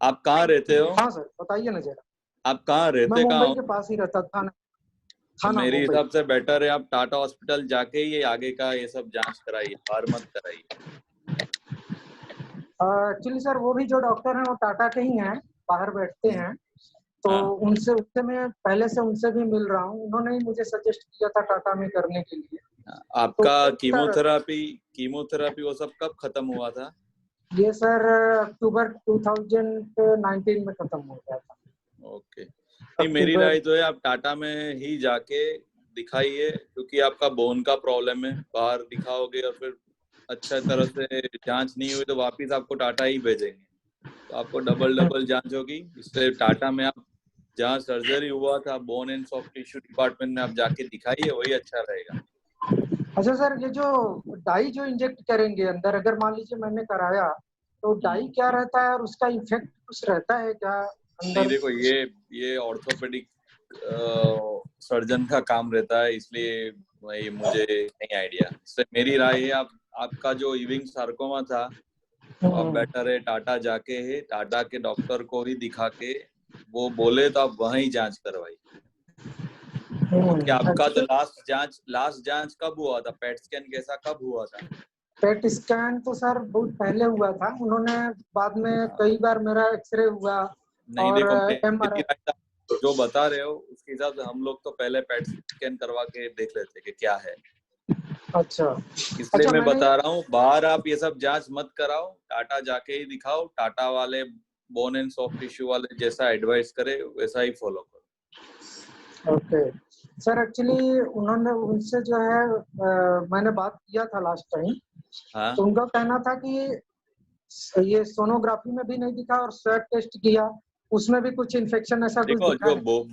आप कहाँ रहते हो? हाँ सर बताइए ना जरा। आप कहाँ मैं रहते कहाँ मुंबई हो? के पास ही रहता था ना। तो मेरे हिसाब से बेटर है आप टाटा हॉस्पिटल जाके ही आगे का ये सब जांच कराइए, बाहर मत कराइए। एक्चुअली सर वो भी जो डॉक्टर हैं वो टाटा के ही हैं, बाहर बैठते हैं। तो उनसे मैं पहले से उनसे भी मिल रहा हूँ, उन्होंने ही मुझे सजेस्ट किया था टाटा में करने के लिए। आपका कीमोथेरापी वो सब कब खत्म हुआ था? ये सर अक्टूबर 2019 में खत्म हो गया था। ओके, नहीं मेरी राय तो है आप टाटा में ही जाके दिखाइए, क्योंकि आपका बोन का प्रॉब्लम है। बाहर दिखाओगे और फिर अच्छा तरह से जांच नहीं हुई तो वापिस आपको टाटा ही भेजेंगे, तो आपको डबल जांच होगी। इसलिए टाटा में आप जहाँ सर्जरी हुआ था bone and soft tissue department में आप जाके दिखाइए, वही अच्छा रहेगा। अच्छा सर, ये जो डाई जो इंजेक्ट करेंगे अंदर, अगर मान लीजिए मैंने कराया तो डाई क्या रहता है और उसका इफेक्ट कुछ रहता है क्या अंदर? नहीं देखो, ये ऑर्थोपेडिक सर्जन का काम रहता है, इसलिए मुझे नहीं आइडिया। इससे मेरी राय है आपका जो इविंग सार्कोमा था तो आप बेटर है टाटा जाके है, टाटा के डॉक्टर को ही दिखा के वो बोले तो आप वहीं जांच करवाइए। कि आपका तो लास्ट जांच कब हुआ था? पेट स्कैन कैसा कब हुआ था? पेट स्कैन तो सर बहुत पहले हुआ था, उन्होंने बाद में कई बार मेरा एक्सरे हुआ। नहीं और देखो, जो बता रहे हो उसके हिसाब से हम लोग तो पहले पेट स्कैन करवा के देख लेते कि क्या है। अच्छा, इसलिए मैं बता रहा हूँ बाहर आप ये सब जांच मत कराओ, टाटा जाके ही दिखाओ। टाटा वाले बोन एंड सॉफ्ट टिश्यू वाले जैसा एडवाइस करे वैसा ही फॉलो करो। ओके सर, एक्चुअली उन्होंने उनसे जो है मैंने बात किया था लास्ट टाइम। हाँ? तो उनका कहना था कि ये सोनोग्राफी में भी नहीं दिखा और स्वैब टेस्ट किया, उसमें भी कुछ इन्फेक्शन ऐसा कुछ दिखा है। जो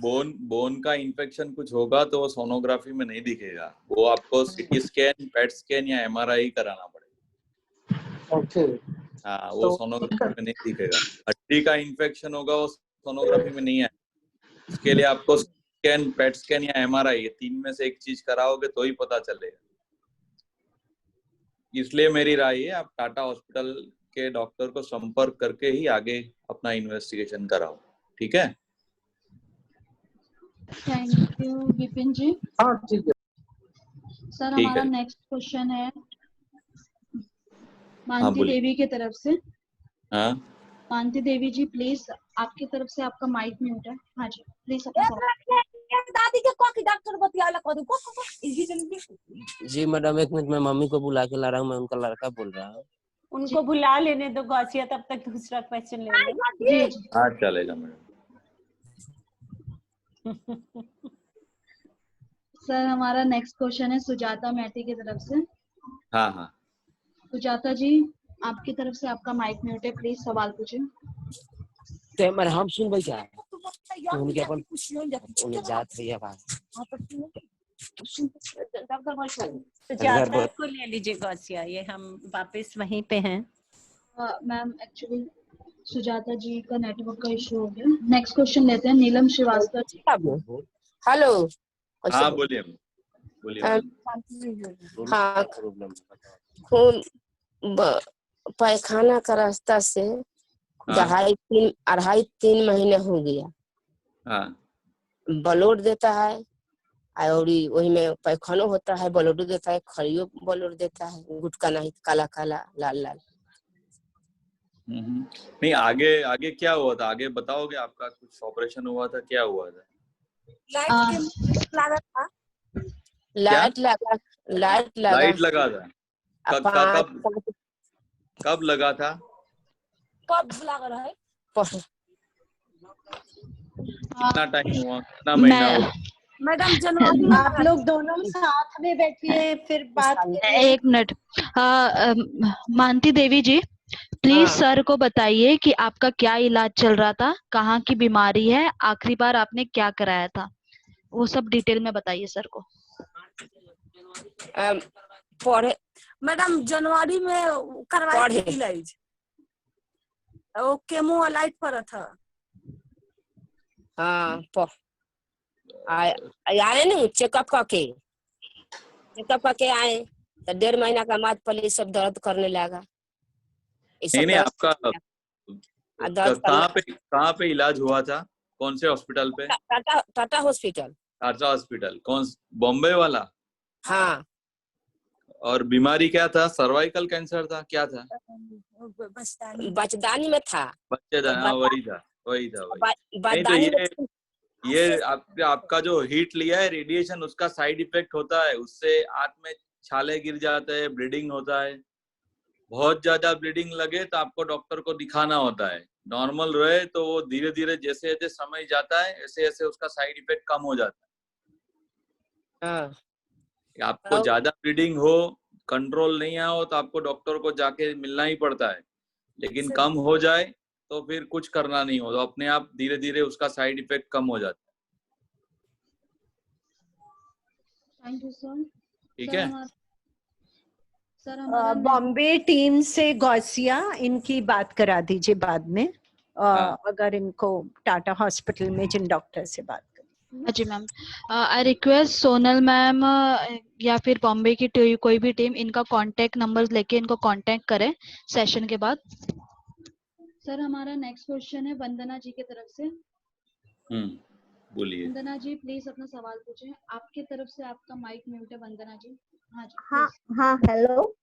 बोन का इन्फेक्शन कुछ होगा तो वो सोनोग्राफी में नहीं दिखेगा, वो आपको सीटी स्कैन, पेट स्कैन या एमआरआई कराना पड़ेगा। ओके, हाँ, वो सोनोग्राफी में नहीं दिखेगा। हड्डी का इन्फेक्शन होगा वो सोनोग्राफी में नहीं है। उसके लिए आपको स्कैन, पेट स्कैन या एमआरआई, ये तीन में से एक चीज कराओगे तो ही पता चलेगा। इसलिए मेरी राय है आप टाटा हॉस्पिटल के डॉक्टर को संपर्क करके ही आगे अपना इन्वेस्टिगेशन कराओ, ठीक है? थैंक यू विपिन जी। हाँ ठीक है सर, हमारा नेक्स्ट क्वेश्चन है मानती देवी की तरफ से। हाँ मानती देवी जी, प्लीज आपकी तरफ से आपका माइक म्यूट है। हाँ जी, प्लीज दादी के कोकी डॉक्टर बतियाला कर दो। जी मैडम, एक मिनट, मैं मम्मी को बुला के ला रहा हूँ, मैं उनका लड़का बोल रहा हूँ। उनको बुला लेने दो गौसिया, तब तक दूसरा क्वेश्चन ले लो। जी हाँ चलेगा मैडम। सर, हमारा नेक्स्ट क्वेश्चन है सुजाता मैटी की तरफ से। हाँ हाँ सुजाता जी, आपकी तरफ से आपका माइक म्यूट है, प्लीज सवाल पूछिए। तो मेरे हम सुन भाई क्या उनके अपन उन्हें जात है बात। सुजाता को ले लीजिए गौसिया, ये हम वापस वहीं पे हैं। मैम, एक्चुअली सुजाता जी का नेटवर्क का इशू हो गया। नेक्स्ट क्वेश्चन लेते हैं नीलम श्रीवास्तव जी। हेलो। हाँ बोलिए हाँ, खून पैखाना का रास्ता से 2.5-3 महीने हो गया। हाँ। ब्लड देता है और वही में पैखाना होता है, ब्लड देता है, खड़ियो ब्लड देता है, गुटका नहीं, काला काला लाल लाल। नहीं, आगे आगे क्या हुआ था, आगे बताओगे? आपका कुछ ऑपरेशन हुआ था, क्या हुआ था? लाइट लगा था। लाइट लगा था। कब लगा था? कब लगा रहा है? कितना टाइम हुआ, कितना महीना हुआ? मैडम जनवरी में। आप लोग दोनों साथ में बैठिए फिर बात करिए। एक मिनट। मानती देवी जी, प्लीज सर को बताइए कि आपका क्या इलाज चल रहा था, कहाँ की बीमारी है, आखिरी बार आपने क्या कराया था, वो सब डिटेल में बताइए सर को। पढ़े मैडम जनवरी में करवाई थी इलाज, वो केमो लाइट पर था। हाँ आए नहीं चेकअप करके आए तो 1.5 महीना का बाद पहले सब दर्द करने लगा। नहीं, आपका कहाँ पे इलाज हुआ था, कौन से हॉस्पिटल पे? टाटा हॉस्पिटल। टाटा हॉस्पिटल, कौन, बॉम्बे वाला? हाँ। और बीमारी क्या था, सर्वाइकल कैंसर था, क्या था? बचदानी में था। वही था। नहीं तो ये आपका जो हीट लिया है, रेडिएशन, उसका साइड इफेक्ट होता है, उससे आंख में छाले गिर जाते हैं, ब्लीडिंग होता है। बहुत ज्यादा ब्लीडिंग लगे तो आपको डॉक्टर को दिखाना होता है। नॉर्मल रहे तो वो धीरे धीरे जैसे जैसे समय जाता है ऐसे ऐसे उसका साइड इफेक्ट कम हो जाता है। आपको ज्यादा ब्लीडिंग हो, कंट्रोल नहीं आया हो तो आपको डॉक्टर को जाके मिलना ही पड़ता है, लेकिन कम हो जाए तो फिर कुछ करना नहीं हो, तो अपने आप धीरे धीरे उसका साइड इफेक्ट कम हो जाता है। Thank you sir. ठीक है सर, बॉम्बे टीम से गौसिया, इनकी बात करा दीजिए बाद में। अगर इनको टाटा हॉस्पिटल में जिन डॉक्टर से बात करें। जी ma'am, I request Sonal ma'am या फिर बॉम्बे की कोई भी टीम इनका कांटेक्ट नंबर लेके इनको कांटेक्ट करे सेशन के बाद। सर हमारा नेक्स्ट क्वेश्चन है वंदना जी की तरफ से। बोलिए। वंदना जी प्लीज अपना सवाल पूछें, आपके तरफ से आपका माइक म्यूट है वंदना जी। हाँ जी। हाँ हेलो।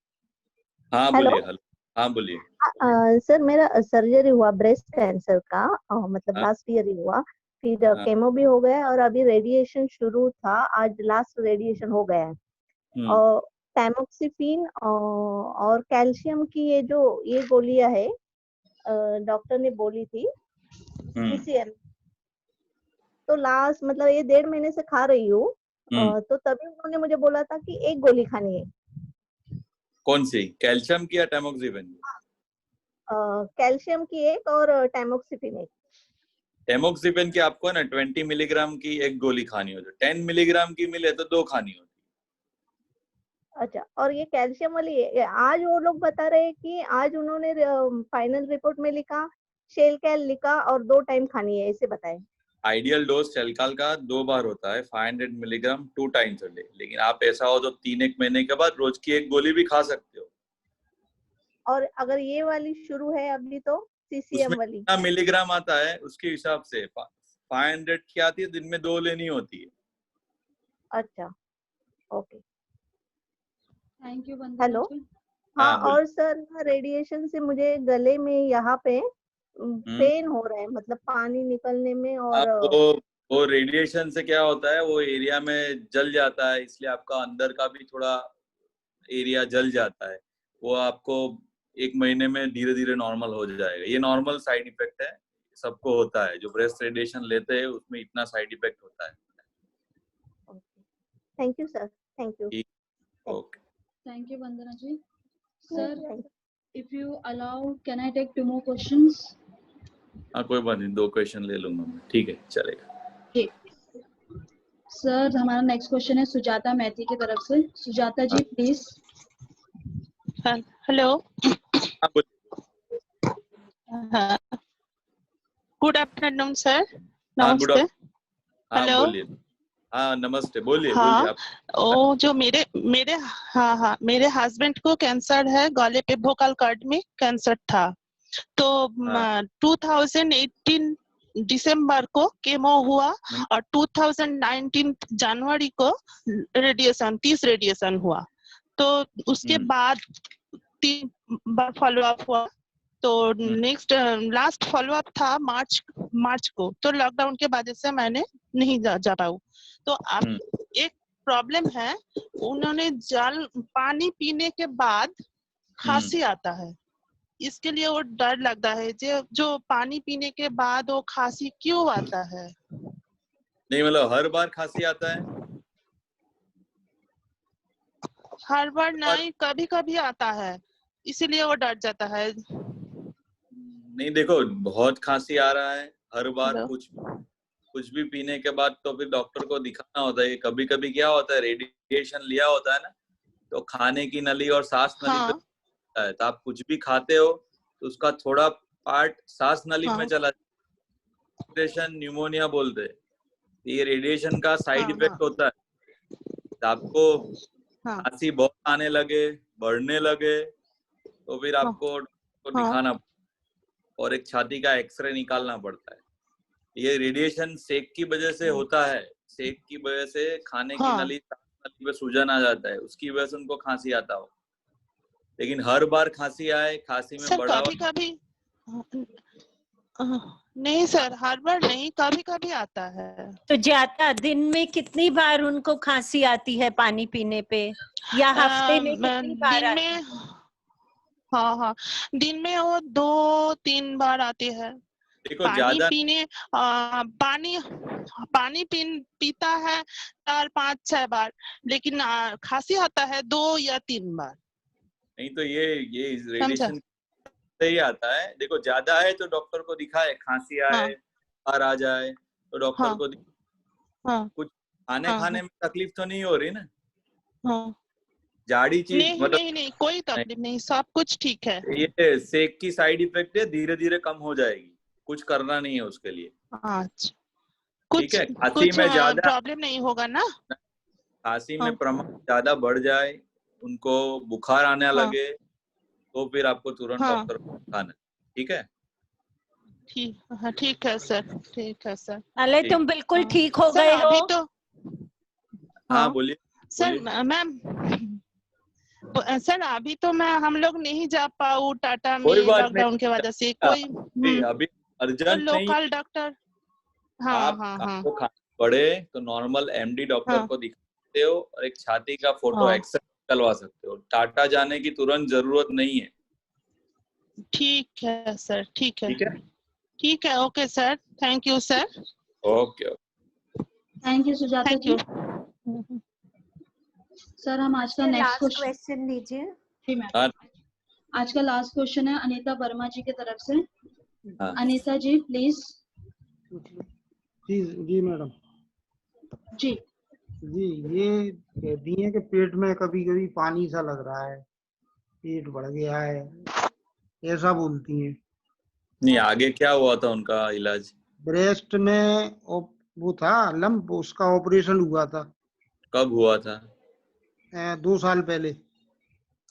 हाँ बोलिए। हेलो हाँ बोलिए। सर मेरा सर्जरी हुआ ब्रेस्ट कैंसर का, मतलब लास्ट ईयर ही हुआ, फिर केमो भी हो गया और अभी रेडिएशन शुरू था, आज लास्ट रेडिएशन हो गया है। और टैमोक्सिफिन और कैल्शियम की ये गोलियां है, डॉक्टर ने बोली थी CCM, तो लास्ट मतलब ये 1.5 महीने से खा रही हूँ। तो तभी उन्होंने मुझे बोला था कि एक गोली खानी है। कौन सी, कैल्शियम की या टैमोक्सिफिन? कैल्शियम की एक और टैमोक्सिफिन एक। टैमोक्सिफिन की आपको ना 20 मिलीग्राम की एक गोली खानी होती है, 10 मिलीग्राम की मिले तो 2 खानी होती है। अच्छा, और ये कैल्शियम वाली आज वो लोग बता रहे हैं कि आज उन्होंने फाइनल रिपोर्ट में लिखा शेलकैल लिखा और 2 टाइम खानी है, ऐसे बताए। आइडियल डोज शेलकाल का 2 बार होता है 500 मिलीग्राम 2 टाइम्स अ डे, लेकिन आप ऐसा हो तो 3-1 महीने के बाद रोज की एक गोली भी खा सकते हो। और अगर ये वाली शुरू है अभी तो CCM वाली कितना मिलीग्राम आता है उसके हिसाब से 500 की आती है, दिन में 2 लेनी होती है। अच्छा okay thank you Vandana. Hello हाँ और सर रेडिएशन से मुझे गले में यहाँ पे पेन हो रहा है, मतलब पानी निकलने में। और वो रेडिएशन से क्या होता है, वो एरिया में जल जाता है, इसलिए आपका अंदर का भी थोड़ा एरिया जल जाता है। वो आपको 1 महीने में धीरे धीरे नॉर्मल हो जाएगा। ये नॉर्मल साइड इफेक्ट है, सबको होता है। जो ब्रेस्ट रेडिएशन लेते हैं उसमें इतना साइड इफेक्ट होता है। Thank you sir. Thank you. Okay thank you Vandana ji. Sir if you allow can I take 2 more questions? हाँ कोई बात नहीं, 2 क्वेश्चन ले लूंगा मैं, ठीक है चलेगा। ठीक सर, हमारा नेक्स्ट क्वेश्चन है सुजाता मैथी की तरफ से। Sujata ji please. Hello. Good afternoon sir. नमस्ते। हेलो हाँ नमस्ते, बोलिए। हाँ बोलिए आप। वो जो मेरे हस्बैंड को कैंसर है, गले पे वोकल कॉर्ड में कैंसर था। तो 2018 दिसंबर को केमो हुआ और 2019 जनवरी को रेडिएशन 30 रेडिएशन हुआ। तो उसके बाद 3 बार फॉलो अप हुआ। तो नेक्स्ट लास्ट फॉलो अप था मार्च को। तो लॉकडाउन के वजह से मैंने नहीं जा पाऊँ। तो अब एक प्रॉब्लम है, उन्होंने पानी पीने के बाद खांसी आता है, इसके लिए वो डर लगता है जो पानी पीने के बाद वो खांसी क्यों आता है? नहीं मतलब हर बार खांसी आता है? हर बार नहीं, कभी कभी आता है, इसीलिए वो डर जाता है। नहीं देखो, बहुत खांसी आ रहा है हर बार कुछ भी पीने के बाद तो फिर डॉक्टर को दिखाना होता है। कभी कभी क्या होता है, रेडिएशन लिया होता है ना, तो खाने की नली और सांस नली पे होता है। तो आप कुछ भी खाते हो तो उसका थोड़ा पार्ट सांस नली में चला जाता है, न्यूमोनिया बोलते हैं। ये रेडिएशन का साइड इफेक्ट होता है। तो आपको खांसी बहुत आने लगे, बढ़ने लगे, तो फिर आपको दिखाना और एक छाती का एक्सरे निकालना पड़ता है। ये रेडिएशन सेक की वजह से होता है। सेक की वजह से खाने की नली पे सूजन आ जाता है, उसकी वजह से उनको खांसी आता हो। लेकिन हर बार खांसी आए, खांसी में बड़ा कभी नहीं सर, हर बार नहीं, कभी कभी आता है। तो ज्यादा दिन में कितनी बार उनको खांसी आती है पानी पीने पे, या हफ्ते में कितनी बार दिन में? हाँ, दिन में वो 2-3 बार आती है। पानी पीने पानी पीता है 4-5-6 बार, लेकिन खांसी आता है 2 या 3 बार। नहीं तो ये रेडिएशन से ही आता है। देखो ज्यादा है तो डॉक्टर को दिखाए, खांसी आए बाहर आ जाए तो डॉक्टर को कुछ खाने में तकलीफ तो नहीं हो रही ना? जाड़ी चीज नहीं, मतलब नहीं कोई तकलीफ नहीं, सब कुछ ठीक है। ये सेक की साइड इफेक्ट है, धीरे धीरे कम हो जाएगी, कुछ करना नहीं है उसके लिए। अच्छा, ठीक है। खांसी कुछ में ज्यादा प्रॉब्लम नहीं होगा ना? खांसी में प्रमाण ज्यादा बढ़ जाए, उनको बुखार आने लगे, तो फिर आपको तुरंत डॉक्टर को दिखाना। ठीक है? ठीक है सर, ठीक है सर। अले तुम बिल्कुल ठीक हो गए हो? अभी तो हाँ बोलिए सर। मैम सर, अभी तो हम लोग नहीं जा पाऊँ टाटा में लॉकडाउन के वजह से। कोई अभी अर्जेंट नहीं, लोकल डॉक्टर आपको खांसी बढ़े तो नॉर्मल एमडी डॉक्टर को दिखाते हो और एक छाती का फोटो एक्सरे निकलवा सकते हो। टाटा जाने की तुरंत जरूरत नहीं है। ठीक है सर, ठीक है। Okay sir, thank you sir. Okay thank you Sujata ji. Sir हम आज का नेक्स्ट क्वेश्चन लीजिए। जी मैम, आज का लास्ट क्वेश्चन है अनीता वर्मा जी की तरफ से। अनीता जी प्लीज। जी मैडम जी ये कहती है कि पेट में कभी कभी पानी सा लग रहा है, पेट बढ़ गया है, ऐसा बोलती हैं। नहीं, आगे क्या हुआ था उनका इलाज? ब्रेस्ट में वो था लंप, उसका ऑपरेशन हुआ था। कब हुआ था? 2 साल पहले।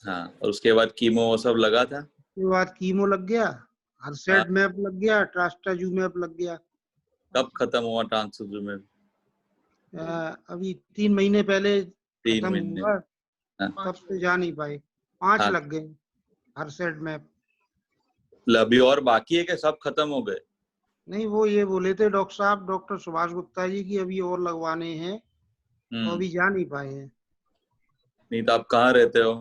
हाँ, और उसके बाद कीमो वो सब लगा था? उसके बाद कीमो लग गया, हर्सेट मैप लग गया, ट्रास्टाजुमेब लग गया। कब खत्म हुआ ट्रांसुजुमेब? अभी 3 महीने पहले 3 खत्म महीने हुआ, तब से जा नहीं पाए। 5 लग गए हर्सेट मैप। अभी और बाकी है कि सब खत्म हो गए? नहीं, वो ये बोले थे डॉक्टर साहब, डॉक्टर सुभाष गुप्ता जी की अभी और लगवाने हैं, तो अभी जा नहीं पाए हैं। नहीं तो आप कहाँ रहते हो?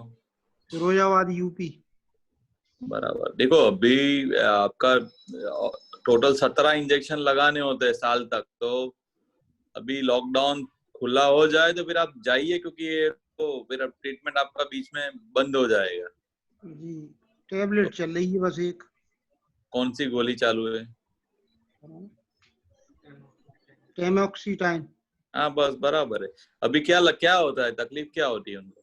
फिरोजाबाद यूपी। बराबर। देखो अभी आपका टोटल 17 इंजेक्शन लगाने होते हैं साल तक, तो अभी लॉकडाउन खुला हो जाए तो फिर आप जाइए, क्योंकि ये तो फिर अब ट्रीटमेंट आपका बीच में बंद हो जाएगा। जी, टेबलेट चल रही है बस एक। कौन सी गोली चालू है? टेमोक्सिटाइन। हाँ बस बराबर है। अभी क्या होता है, तकलीफ क्या होती है उनको?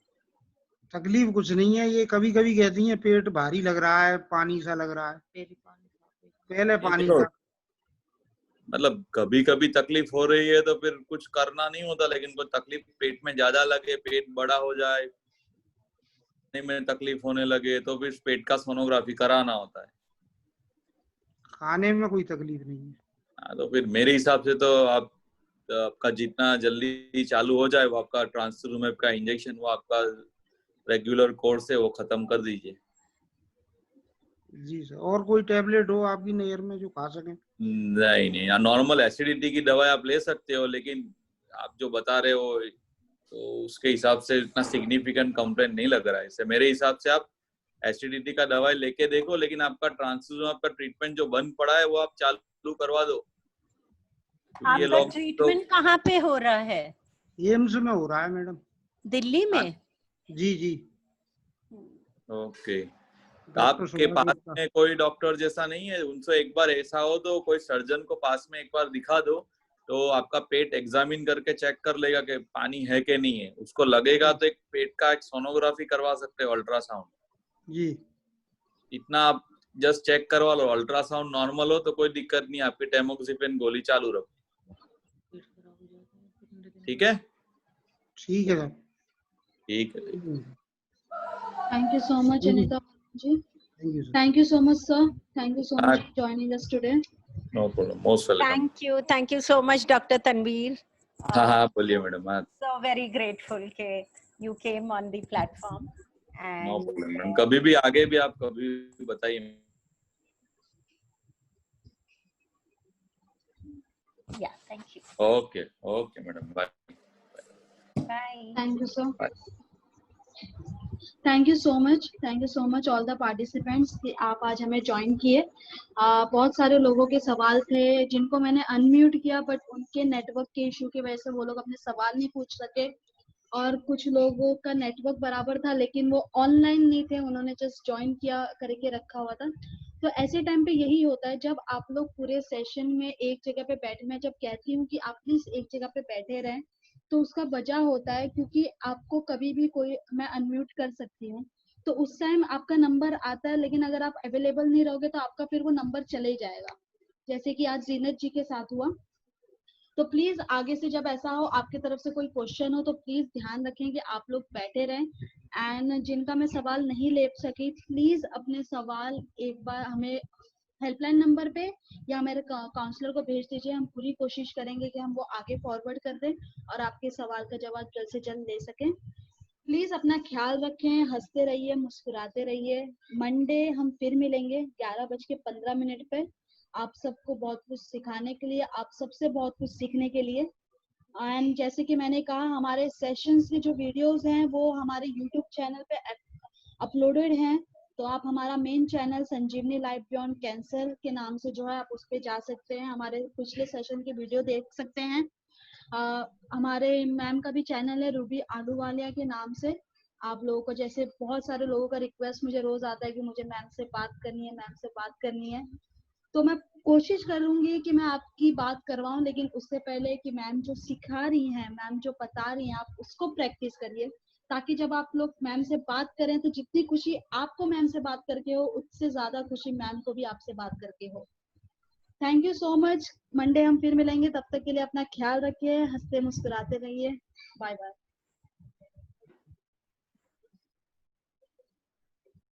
तकलीफ कुछ नहीं है, ये कभी कभी कहती हैं पेट भारी लग रहा है, पानी सा लग रहा है। पहले पानी था। मतलब कभी कभी तकलीफ हो रही है तो फिर कुछ करना नहीं होता, लेकिन कोई तकलीफ पेट में ज्यादा लगे, पेट बड़ा हो जाए, में तकलीफ होने लगे, तो फिर पेट का सोनोग्राफी कराना होता है। खाने में कोई तकलीफ नहीं है। हाँ, तो फिर मेरे हिसाब से तो आपका जितना जल्दी चालू हो जाए वो आपका ट्रांसफॉर्मेब का इंजेक्शन, वो आपका रेगुलर कोर्स है वो खत्म कर दीजिए। जी सर, और कोई टेबलेट हो आपकी नजर में जो खा सकें? नहीं, नॉर्मल एसिडिटी की दवाई आप ले सकते हो, लेकिन आप जो बता रहे हो तो उसके हिसाब से इतना सिग्निफिकेंट कंप्लेंट नहीं लग रहा है। इससे मेरे हिसाब से आप एसिडिटी का दवाई लेके देखो, लेकिन आपका ट्रांसफ्यूजन का ट्रीटमेंट जो बंद पड़ा है वो आप चालू करवा दो। ये आपका लोग ट्रीटमेंट कहाँ पे हो रहा है? एम्स में हो रहा है मैडम। दिल्ली में? जी जी। ओके, तो आपके पास में कोई डॉक्टर जैसा नहीं है? उनसे एक बार ऐसा हो तो कोई सर्जन को पास में एक बार दिखा दो, तो आपका पेट एग्जामिन करके चेक कर लेगा कि पानी है कि नहीं है। उसको लगेगा तो एक पेट का एक सोनोग्राफी करवा सकते हो, अल्ट्रासाउंड। जी। इतना आप जस्ट चेक करवा लो, अल्ट्रासाउंड नॉर्मल हो तो कोई दिक्कत नहीं, आपकी टैमोक्सिफेन गोली चालू रखो। ठीक है? ठीक है सर। ठीक है। Thank you so much, Anita ji. Thank you, sir. Thank you so much, sir. Thank you so much for joining us today. No problem. Most welcome. Thank you so much, Dr. Tanveer. हाँ, बोलिए madam. So very grateful कि you came on the platform. And no problem madam, कभी भी आगे भी आप कभी भी बताइए। Yeah, thank you. Okay, okay madam, bye. Bye. Thank you, sir. Bye. Thank you so much all the participants कि आप आज हमें ज्वाइन किए। बहुत सारे लोगों के सवाल थे जिनको मैंने अनम्यूट किया, बट उनके नेटवर्क के इशू की वजह से वो लोग अपने सवाल नहीं पूछ सके, और कुछ लोगों का नेटवर्क बराबर था लेकिन वो ऑनलाइन नहीं थे, उन्होंने जस्ट ज्वाइन किया करके रखा हुआ था। तो ऐसे टाइम पे यही होता है, जब आप लोग पूरे सेशन में एक जगह पे बैठे, मैं जब कहती हूँ कि आप प्लीज एक जगह पे बैठे रहें, तो उसका वजह होता है क्योंकि आपको कभी भी कोई मैं अनम्यूट कर सकती हूँ, तो उस टाइम आपका नंबर आता है, लेकिन अगर आप अवेलेबल नहीं रहोगे तो आपका फिर वो नंबर चले जाएगा, जैसे कि आज जीनत जी के साथ हुआ। तो प्लीज आगे से जब ऐसा हो, आपकी तरफ से कोई क्वेश्चन हो, तो प्लीज ध्यान रखें कि आप लोग बैठे रहें। एंड जिनका मैं सवाल नहीं ले सकी, प्लीज अपने सवाल एक बार हमें हेल्पलाइन नंबर पे या मेरे काउंसलर को भेज दीजिए। हम पूरी कोशिश करेंगे कि हम वो आगे फॉरवर्ड कर दें और आपके सवाल का जवाब जल्द से जल्द ले सकें। प्लीज अपना ख्याल रखें, हंसते रहिए, मुस्कुराते रहिए। मंडे हम फिर मिलेंगे 11:15 पे, आप सबको बहुत कुछ सिखाने के लिए, आप सबसे बहुत कुछ सीखने के लिए। एंड जैसे कि मैंने कहा, हमारे सेशंस के जो वीडियोस हैं वो हमारे यूट्यूब चैनल पे अपलोडेड हैं, तो आप हमारा मेन चैनल संजीवनी लाइफ बियॉन्ड कैंसर के नाम से जो है आप उस पे जा सकते हैं, हमारे पिछले सेशन के वीडियो देख सकते हैं। हमारे मैम का भी चैनल है रूबी आलूवालिया के नाम से। आप लोगों को, जैसे बहुत सारे लोगों का रिक्वेस्ट मुझे रोज आता है कि मुझे मैम से बात करनी है, मैम से बात करनी है, तो मैं कोशिश करूंगी कि मैं आपकी बात करवाऊं, लेकिन उससे पहले कि मैम जो सिखा रही हैं, मैम जो बता रही हैं, आप उसको प्रैक्टिस करिए, ताकि जब आप लोग मैम से बात करें तो जितनी खुशी आपको मैम से बात करके हो, उससे ज्यादा खुशी मैम को भी आपसे बात करके हो। Thank you so much. Monday हम फिर मिलेंगे, तब तक के लिए अपना ख्याल रखिए, हंसते मुस्कुराते रहिए। Bye bye.